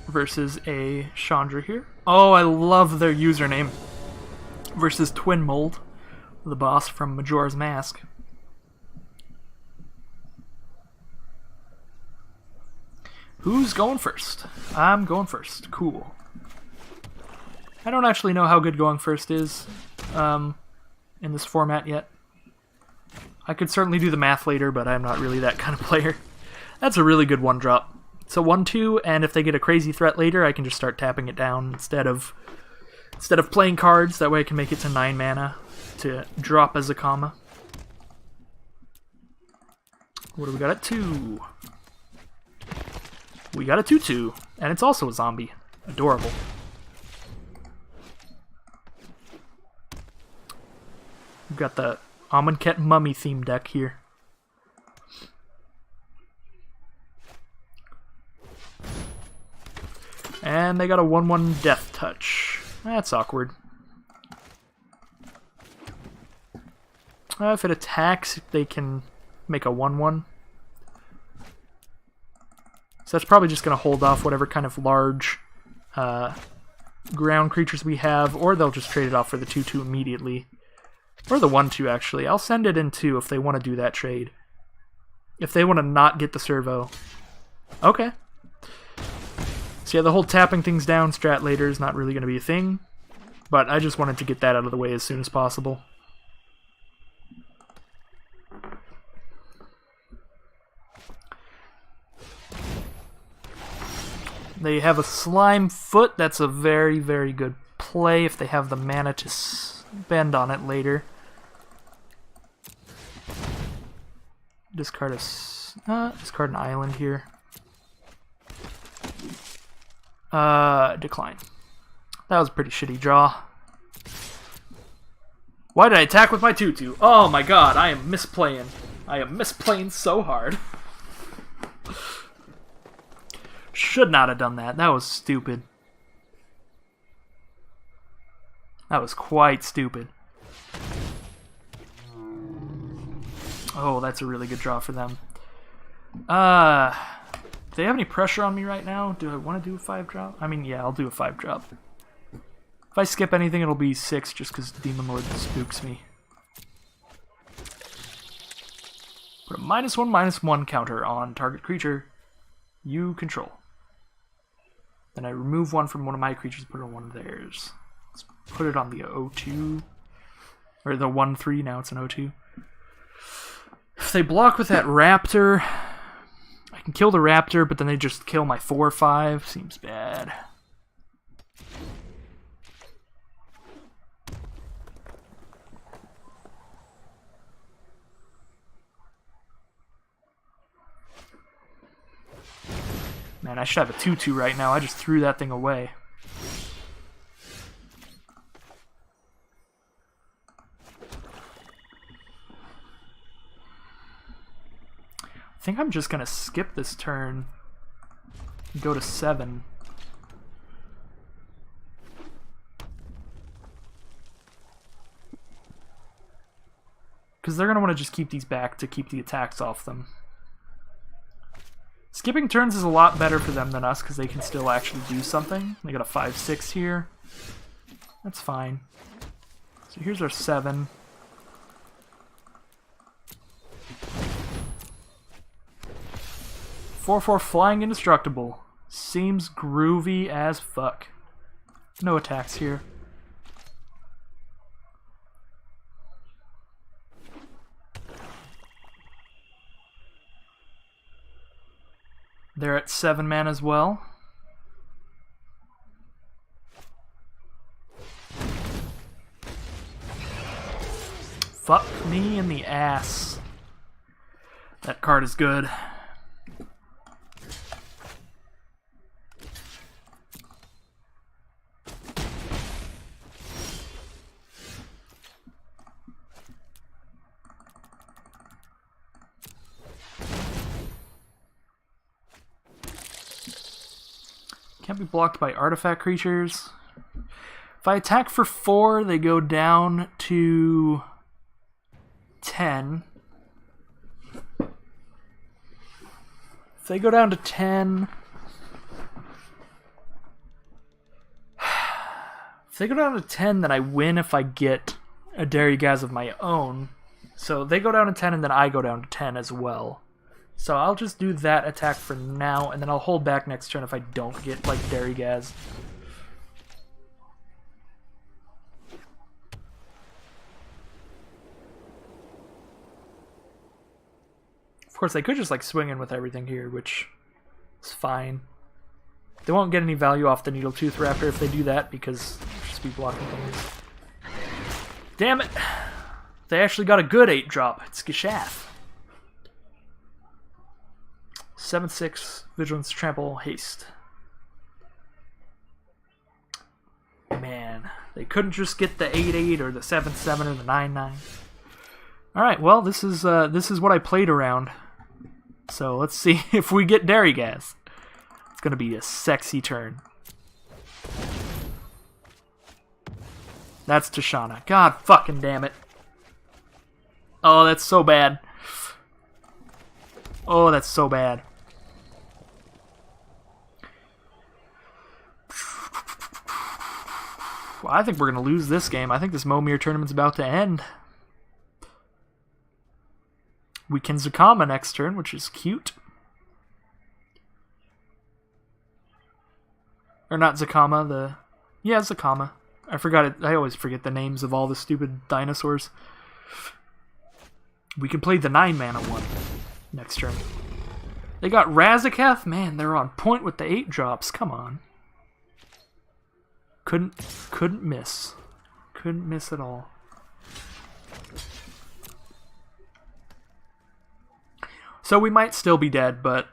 Versus a Chandra here. Oh, I love their username. Versus Twin Mold, the boss from Majora's Mask. Who's going first? I'm going first. Cool. I don't actually know how good going first is in this format yet. I could certainly do the math later, but I'm not really that kind of player. That's a really good one drop. It's a 1/2, and if they get a crazy threat later, I can just start tapping it down instead of playing cards. That way I can make it to 9 mana to drop as a comma. What do we got at 2? We got a 2/2, and it's also a zombie. Adorable. We've got the Amonkhet Mummy theme deck here. And they got a 1/1 Death Touch. That's awkward. If it attacks, they can make a 1/1. So that's probably just going to hold off whatever kind of large ground creatures we have, or they'll just trade it off for the 2/2 immediately. Or the 1/2, actually. I'll send it in 2 if they want to do that trade. If they want to not get the servo. Okay. So yeah, the whole tapping things down strat later is not really going to be a thing, but I just wanted to get that out of the way as soon as possible. They have a Slime Foot. That's a very, very good play if they have the mana to spend on it later. Discard an island here. Decline. That was a pretty shitty draw. Why did I attack with my 2/2? Oh my god, I am misplaying. I am misplaying so hard. Should not have done that. That was stupid. That was quite stupid. Oh, that's a really good draw for them. Do they have any pressure on me right now? Do I want to do a 5-drop? I mean, yeah, I'll do a 5-drop. If I skip anything, it'll be 6 just because Demon Lord spooks me. Put a -1/-1 counter on target creature you control. Then I remove one from one of my creatures, put it on one of theirs. Let's put it on the 0/2. Or the 1/3, now it's an 0/2. If they block with that Raptor, I can kill the Raptor, but then they just kill my 4/5. Seems bad. Man, I should have a 2/2 right now. I just threw that thing away. I think I'm just gonna skip this turn and go to 7. Because they're gonna want to just keep these back to keep the attacks off them. Skipping turns is a lot better for them than us because they can still actually do something. They got a 5/6 here. That's fine. So here's our 7. "4/4 Flying Indestructible. Seems groovy as fuck." No attacks here. They're at 7 mana as well. Fuck me in the ass. That card is good. Can't be blocked by artifact creatures. If I attack for 4, they go down to 10. If they go down to 10... If they go down to 10, then I win if I get a Darigaz of my own. So they go down to 10, and then I go down to 10 as well. So I'll just do that attack for now, and then I'll hold back next turn if I don't get, like, Darigaz. Of course, they could just, like, swing in with everything here, which is fine. They won't get any value off the Needletooth Raptor if they do that, because they'll just be blocking things. Damn it! They actually got a good 8-drop. It's Geshath. 7/6, Vigilance, Trample, Haste. Man, they couldn't just get the 8/8 or the 7/7 or the 9/9. Alright, well, this is what I played around. So let's see if we get Darigaz. It's gonna be a sexy turn. That's Tashana. God fucking damn it. Oh, that's so bad. Oh, that's so bad. Well, I think we're going to lose this game. I think this Momir tournament's about to end. We can Zakama next turn, which is cute. Or not Zakama, yeah, Zakama. I forgot it. I always forget the names of all the stupid dinosaurs. We can play the 9-mana one next turn. They got Razaketh? Man, they're on point with the 8-drops. Come on. Couldn't miss. Couldn't miss at all. So we might still be dead, but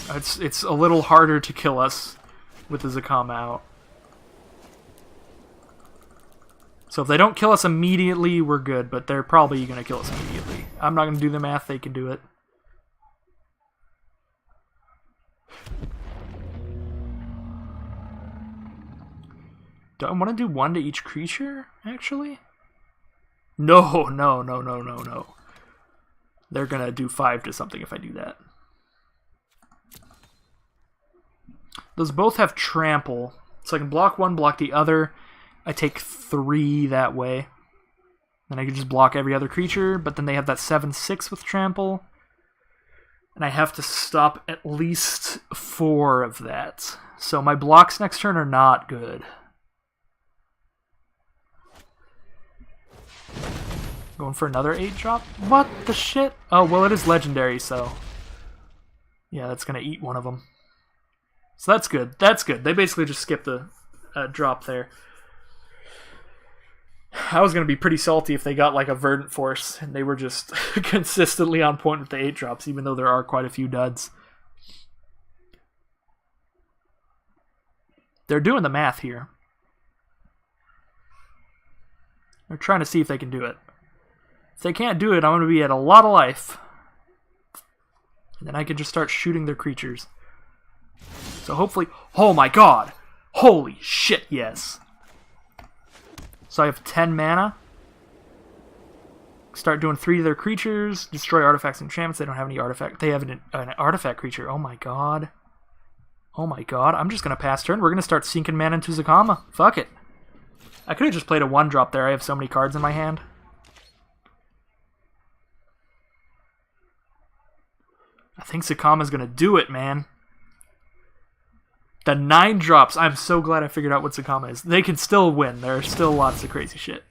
it's a little harder to kill us with the Zakama out. So if they don't kill us immediately, we're good, but they're probably going to kill us immediately. I'm not going to do the math, they can do it. Do I want to do 1 to each creature, actually? No. They're going to do 5 to something if I do that. Those both have trample, so I can block one, block the other. I take 3 that way. Then I can just block every other creature, but then they have that 7/6 with trample. And I have to stop at least 4 of that. So my blocks next turn are not good. Going for another 8-drop? What the shit? Oh, well, it is legendary, so... yeah, that's going to eat one of them. So that's good. That's good. They basically just skipped a drop there. I was going to be pretty salty if they got like a Verdant Force and they were just consistently on point with the 8-drops, even though there are quite a few duds. They're doing the math here. They're trying to see if they can do it. If they can't do it, I'm going to be at a lot of life. And then I can just start shooting their creatures. So hopefully... oh my god! Holy shit, yes! So I have 10 mana. Start doing 3 of their creatures. Destroy artifacts and enchantments. They don't have any artifact. They have an artifact creature. Oh my god. Oh my god. I'm just going to pass turn. We're going to start sinking mana into Zakama. Fuck it. I could have just played a 1-drop there. I have so many cards in my hand. I think Zakama's going to do it, man. The 9-drops. I'm so glad I figured out what Zakama is. They can still win. There are still lots of crazy shit.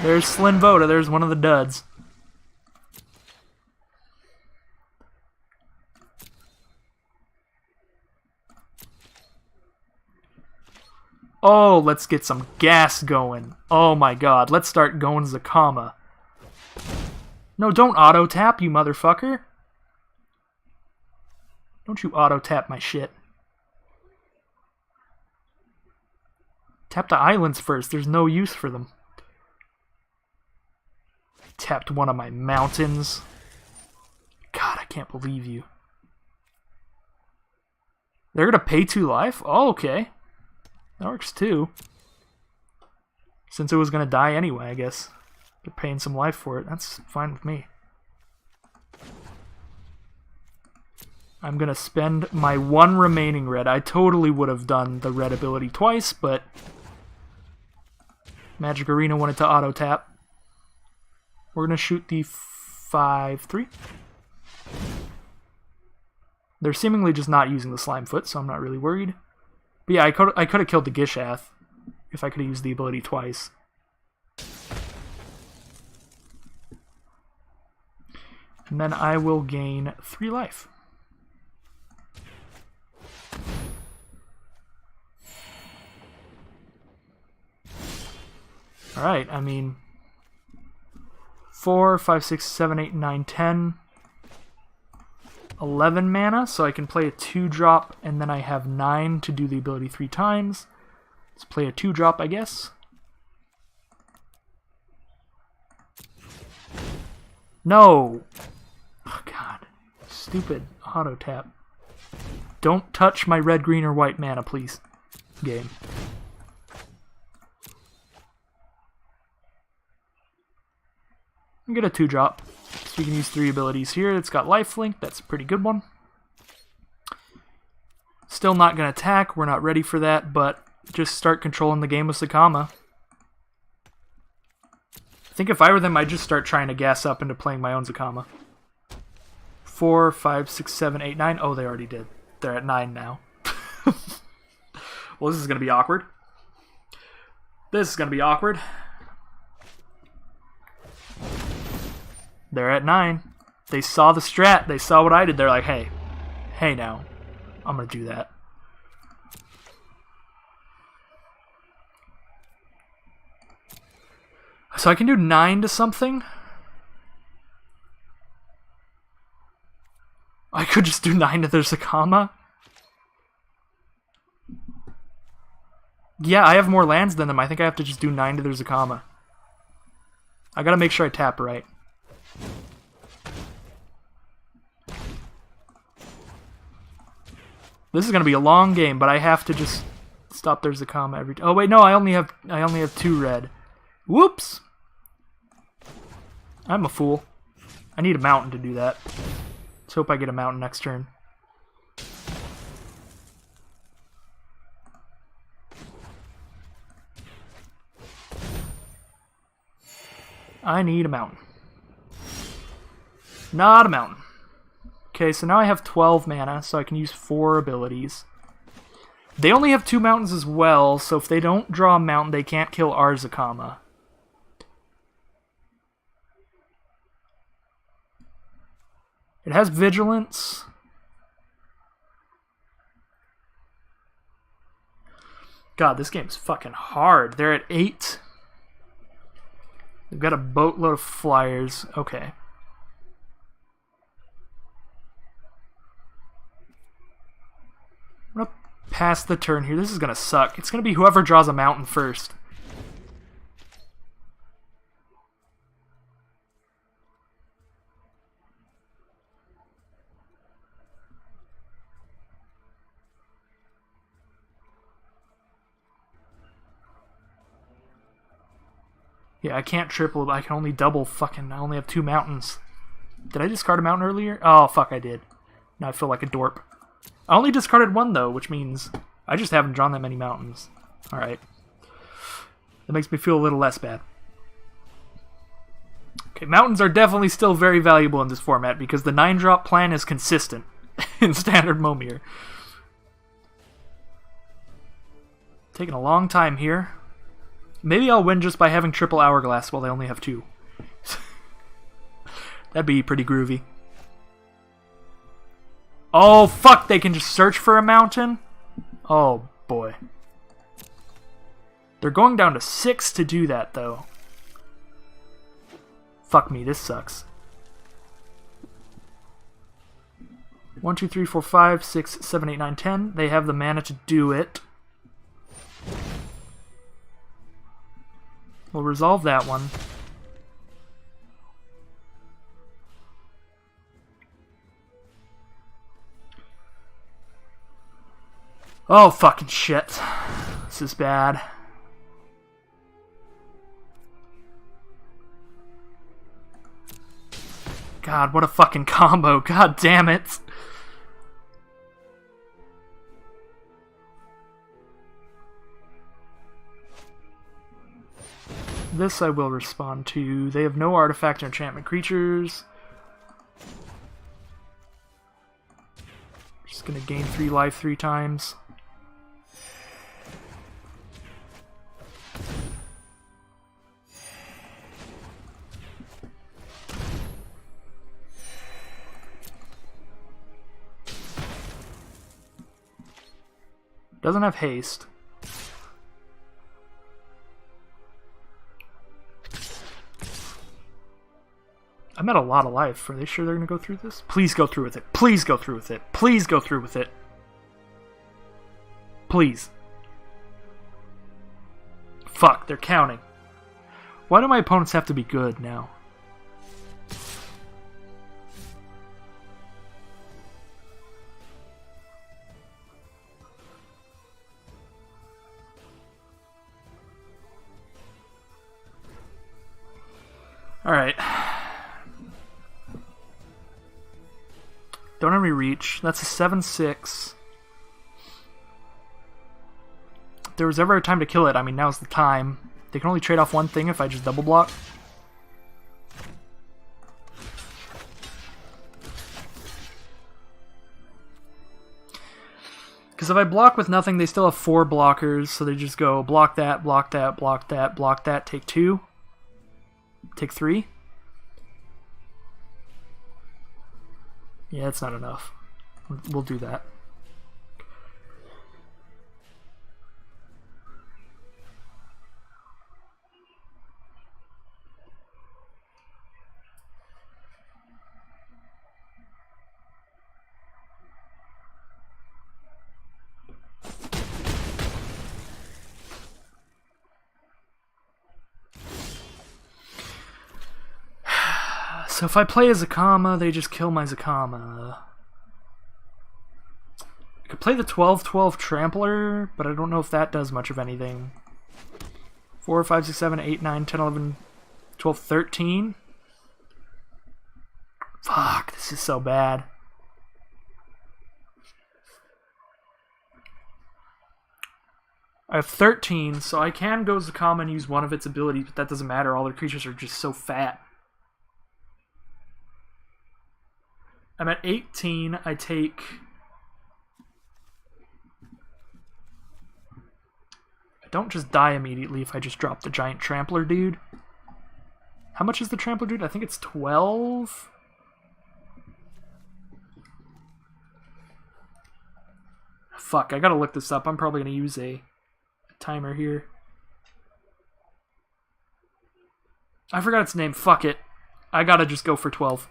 There's Slyn Voda. There's one of the duds. Oh, let's get some gas going. Oh my god. Let's start going Zakama. No, don't auto-tap, you motherfucker. Don't you auto-tap my shit. Tap the islands first. There's no use for them. Tapped one of my mountains. can't believe you. They're gonna pay 2 life? Oh, okay. That works too. Since it was gonna die anyway, I guess. They're paying some life for it. That's fine with me. I'm gonna spend my 1 remaining red. I totally would have done the red ability twice, but Magic Arena wanted to auto tap. We're gonna shoot the 5/3. They're seemingly just not using the Slime Foot, so I'm not really worried. But yeah, I could have killed the Gishath if I could have used the ability twice. And then I will gain 3 life. Alright, I mean, 4, 5, 6, 7, 8, 9, 10, 11 mana, so I can play a 2-drop, and then I have 9 to do the ability 3 times. Let's play a 2-drop, I guess. No! Oh, God. Stupid auto tap. Don't touch my red, green, or white mana, please. Game. I'm gonna 2-drop. So we can use 3 abilities here. It's got lifelink. That's a pretty good one. Still not gonna attack. We're not ready for that, but just start controlling the game with Sakama. I think if I were them, I'd just start trying to gas up into playing my own Sakama. 4, 5, 6, 7, 8, 9. Oh, they already did. They're at 9 now. Well, this is gonna be awkward. This is gonna be awkward. They're at 9. They saw the strat. They saw what I did. They're like, hey now, I'm going to do that. So I can do 9 to something. I could just do 9 to their Sakama. Yeah, I have more lands than them. I think I have to just do 9 to their Sakama. I gotta make sure I tap right. This is gonna be a long game, but I have to just stop their Zakama every time. Oh wait, no, I only have 2 red. Whoops! I'm a fool. I need a mountain to do that. Let's hope I get a mountain next turn. I need a mountain. Not a mountain. Okay, so now I have 12 mana, so I can use 4 abilities. They only have 2 mountains as well, so if they don't draw a mountain, they can't kill our Zakama. It has Vigilance. God, this game's fucking hard. They're at 8. They've got a boatload of flyers. Okay. I'm gonna pass the turn here. This is gonna suck. It's gonna be whoever draws a mountain first. Yeah, I can't triple, but I can only double fucking... I only have 2 mountains. Did I discard a mountain earlier? Oh, fuck, I did. Now I feel like a dorp. I only discarded 1, though, which means I just haven't drawn that many mountains. Alright. That makes me feel a little less bad. Okay, mountains are definitely still very valuable in this format because the 9-drop plan is consistent in Standard Momir. Taking a long time here. Maybe I'll win just by having triple Hourglass while they only have 2. That'd be pretty groovy. Oh, fuck! They can just search for a mountain? Oh, boy. They're going down to 6 to do that, though. Fuck me, this sucks. 1, 2, 3, 4, 5, 6, 7, 8, 9, 10. They have the mana to do it. We'll resolve that one. Oh, fucking shit. This is bad. God, what a fucking combo. God damn it. This I will respond to. They have no artifact or enchantment creatures. Just gonna gain 3 life 3 times. Doesn't have haste. I'm at a lot of life. Are they sure they're going to go through this? Please go through with it. Please go through with it. Please go through with it. Please. Fuck, they're counting. Why do my opponents have to be good now? Alright. Don't have me reach. That's a 7/6. If there was ever a time to kill it, I mean, now's the time. They can only trade off one thing if I just double block. Because if I block with nothing, they still have 4 blockers, so they just go block that, block that, block that, block that, take 2. Take 3? Yeah, it's not enough. We'll do that. So if I play a Zakama, they just kill my Zakama. I could play the 12/12 Trampler, but I don't know if that does much of anything. 4, 5, 6, 7, 8, 9, 10, 11, 12, 13. Fuck, this is so bad. I have 13, so I can go Zakama and use one of its abilities, but that doesn't matter. All their creatures are just so fat. I'm at 18, I take... I don't just die immediately if I just drop the giant Trampler dude. How much is the Trampler dude? I think it's 12? Fuck, I gotta look this up. I'm probably gonna use a timer here. I forgot its name. Fuck it. I gotta just go for 12.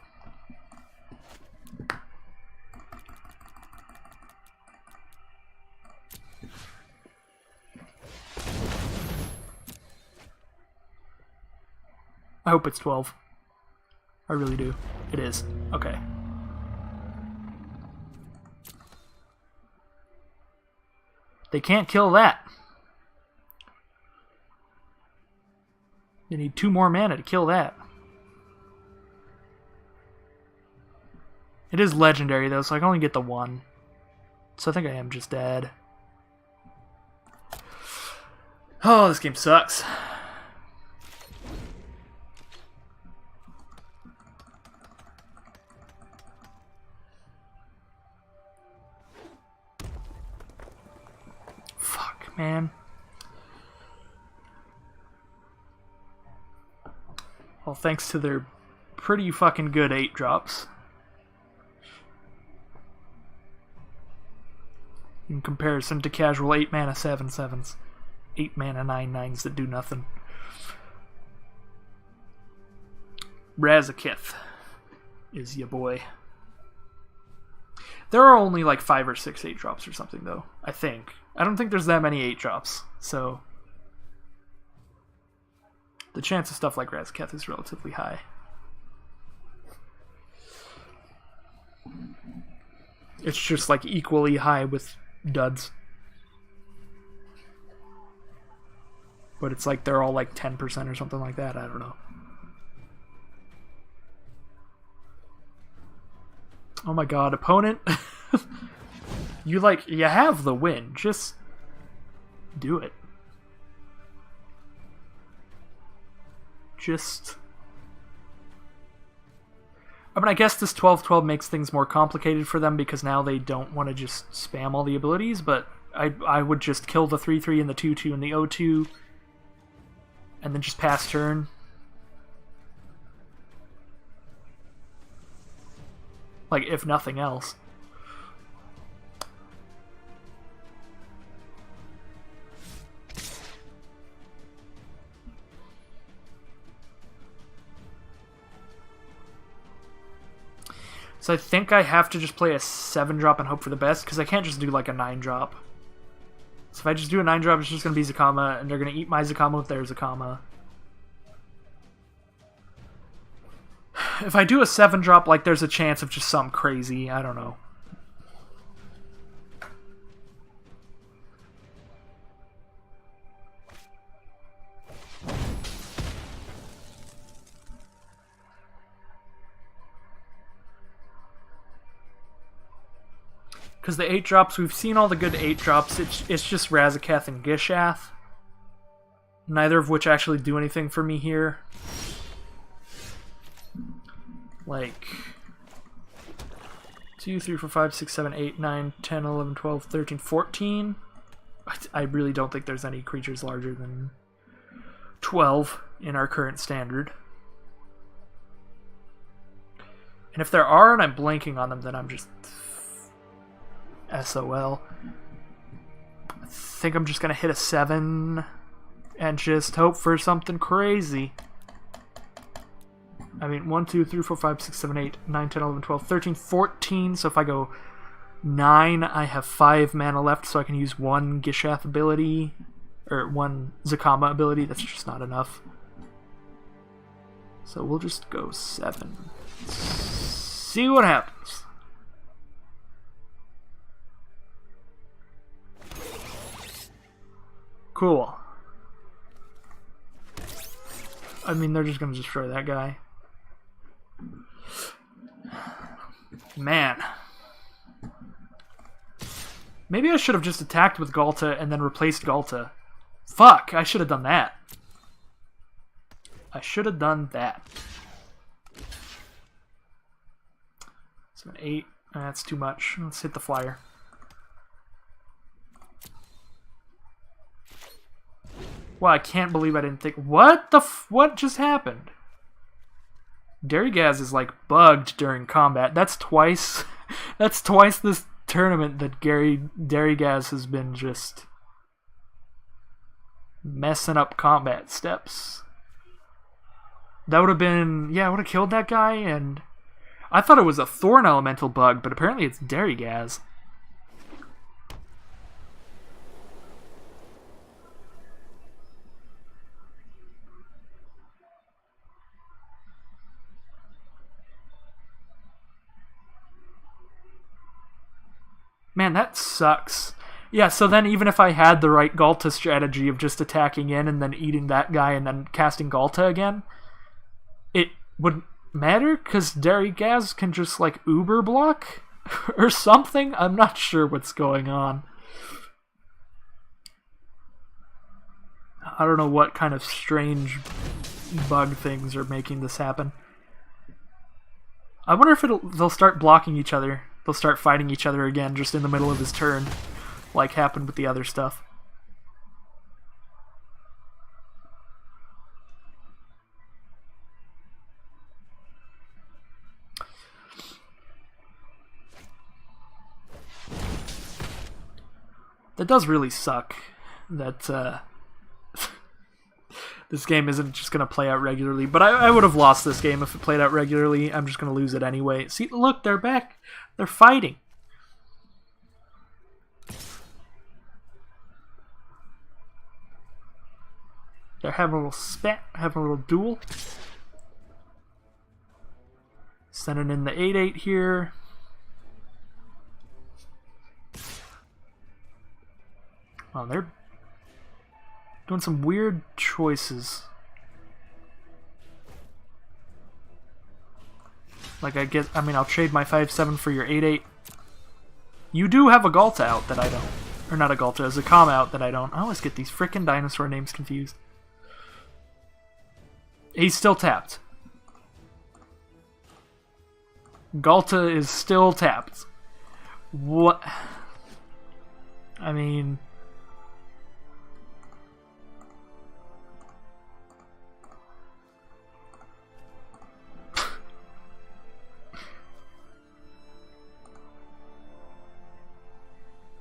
I hope it's 12. I really do. It is. Okay. They can't kill that. You need 2 more mana to kill that. It is legendary though, so I can only get the 1. So I think I am just dead. Oh, this game sucks. Man. Well, thanks to their pretty fucking good 8-drops. In comparison to casual 8 mana 7/7s. 8 mana 9/9s that do nothing. Razakith is ya boy. There are only like 5 or 6 8-drops or something though, I think. I don't think there's that many 8-drops, so the chance of stuff like Razaketh is relatively high. It's just like equally high with duds. But it's like they're all like 10% or something like that. I don't know. Oh my god, opponent. You have the win. Just do it. I mean, I guess this 12-12 makes things more complicated for them because now they don't want to just spam all the abilities, but I would just kill the 3-3 and the 2-2 and the 0-2 and then just pass turn. Like, if nothing else. So I think I have to just play a 7-drop and hope for the best, because I can't just do like a 9-drop. So if I just do a 9-drop, it's just going to be Zakama, and they're going to eat my Zakama with their Zakama. If I do a 7-drop, like, there's a chance of just something crazy. I don't know. Because the 8-drops, we've seen all the good 8-drops. It's just Razaketh and Gishath. Neither of which actually do anything for me here. Like 2, 3, 4, 5, 6, 7, 8, 9, 10, 11, 12, 13, 14. I really don't think there's any creatures larger than 12 in our current standard. And if there are and I'm blanking on them, then I'm just SOL. I think I'm just gonna hit a 7 and just hope for something crazy. I mean, 1, 2, 3, 4, 5, 6, 7, 8, 9, 10, 11, 12, 13, 14. So if I go 9, I have 5 mana left, so I can use 1 Gishath ability, or 1 Zakama ability. That's just not enough. So we'll just go 7. See what happens. Cool. I mean, they're just going to destroy that guy. Man. Maybe I should have just attacked with Galta and then replaced Galta. Fuck, I should have done that. I should have done that. So an 8. That's too much. Let's hit the flyer. Wow, I can't believe I didn't think... What the what just happened? Derrygaz is like bugged during combat. That's twice... That's twice this tournament that Derrygaz has been just... messing up combat steps. That would have been... Yeah, I would have killed that guy, and... I thought it was a Thorn Elemental bug, but apparently it's Derrygaz. Man, that sucks. Yeah, so then even if I had the right Galta strategy of just attacking in and then eating that guy and then casting Galta again, it wouldn't matter because Derrygaz can just like Uber block or something. I'm not sure what's going on. I don't know what kind of strange bug things are making this happen. I wonder if they'll start blocking each other. They'll start fighting each other again just in the middle of his turn, like happened with the other stuff. That does really suck that this game isn't just going to play out regularly, but I would have lost this game if it played out regularly. I'm just going to lose it anyway. See, look, they're back. They're fighting. They're having a little spat, having a little duel. Sending in the 8-8 here. Well, they're Doing some weird choices. Like I mean, I'll trade my 5/7 for your 8/8. You do have a Galta out that I don't. Or not a Galta, a Zakama out that I don't. I always get these frickin' dinosaur names confused. He's still tapped. Galta is still tapped. What? I mean...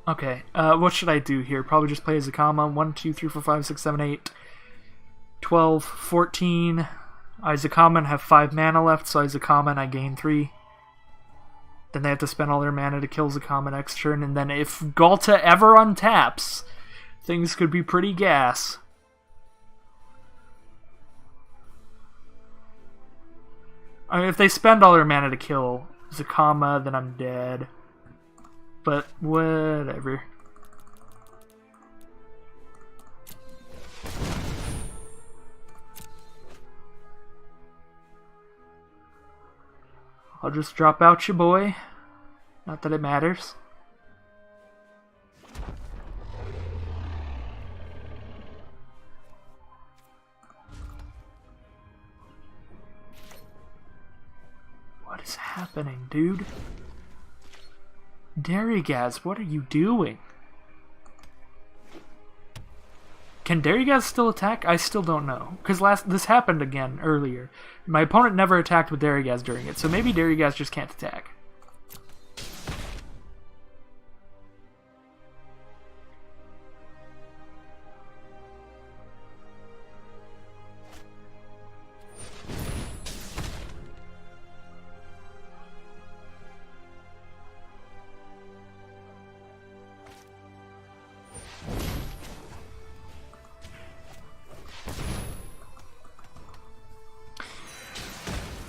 Okay, what should I do here? Probably just play a Zakama. 1, 2, 3, 4, 5, 6, 7, 8, 12, 14. I Zakama and have 5 mana left, so I Zakama and I gain 3. Then they have to spend all their mana to kill Zakama next turn, and then if Galta ever untaps, things could be pretty gas. I mean, if they spend all their mana to kill Zakama, then I'm dead. But whatever. I'll just drop out you, boy. Not that it matters. What is happening, dude? Darrygaz, what are you doing? Can Darrygaz still attack? I still don't know. Because this happened again earlier. My opponent never attacked with Darrygaz during it, so maybe Darrygaz just can't attack.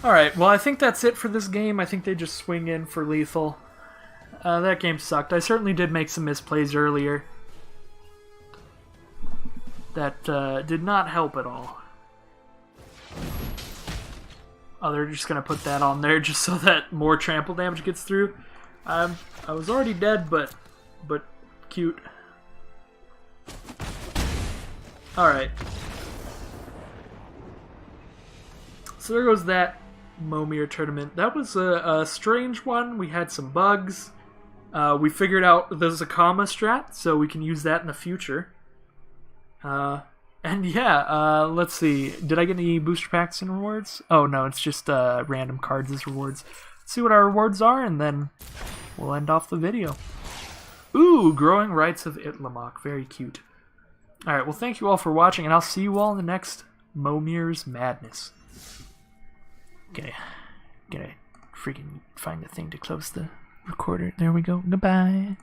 Alright, well I think that's it for this game. I think they just swing in for lethal. That game sucked. I certainly did make some misplays earlier. That did not help at all. Oh, they're just gonna put that on there just so that more trample damage gets through. I was already dead, but cute. Alright. So there goes that Momir tournament. That was a strange one. We had some bugs. We figured out the Zakama strat, so we can use that in the future. And yeah, let's see. Did I get any booster packs and rewards? Oh no, it's just random cards as rewards. Let's see what our rewards are, and then we'll end off the video. Ooh, Growing Rights of Itlamok. Very cute. Alright, well thank you all for watching, and I'll see you all in the next Momir's Madness. Gotta freaking find the thing to close the recorder. There we go. Goodbye.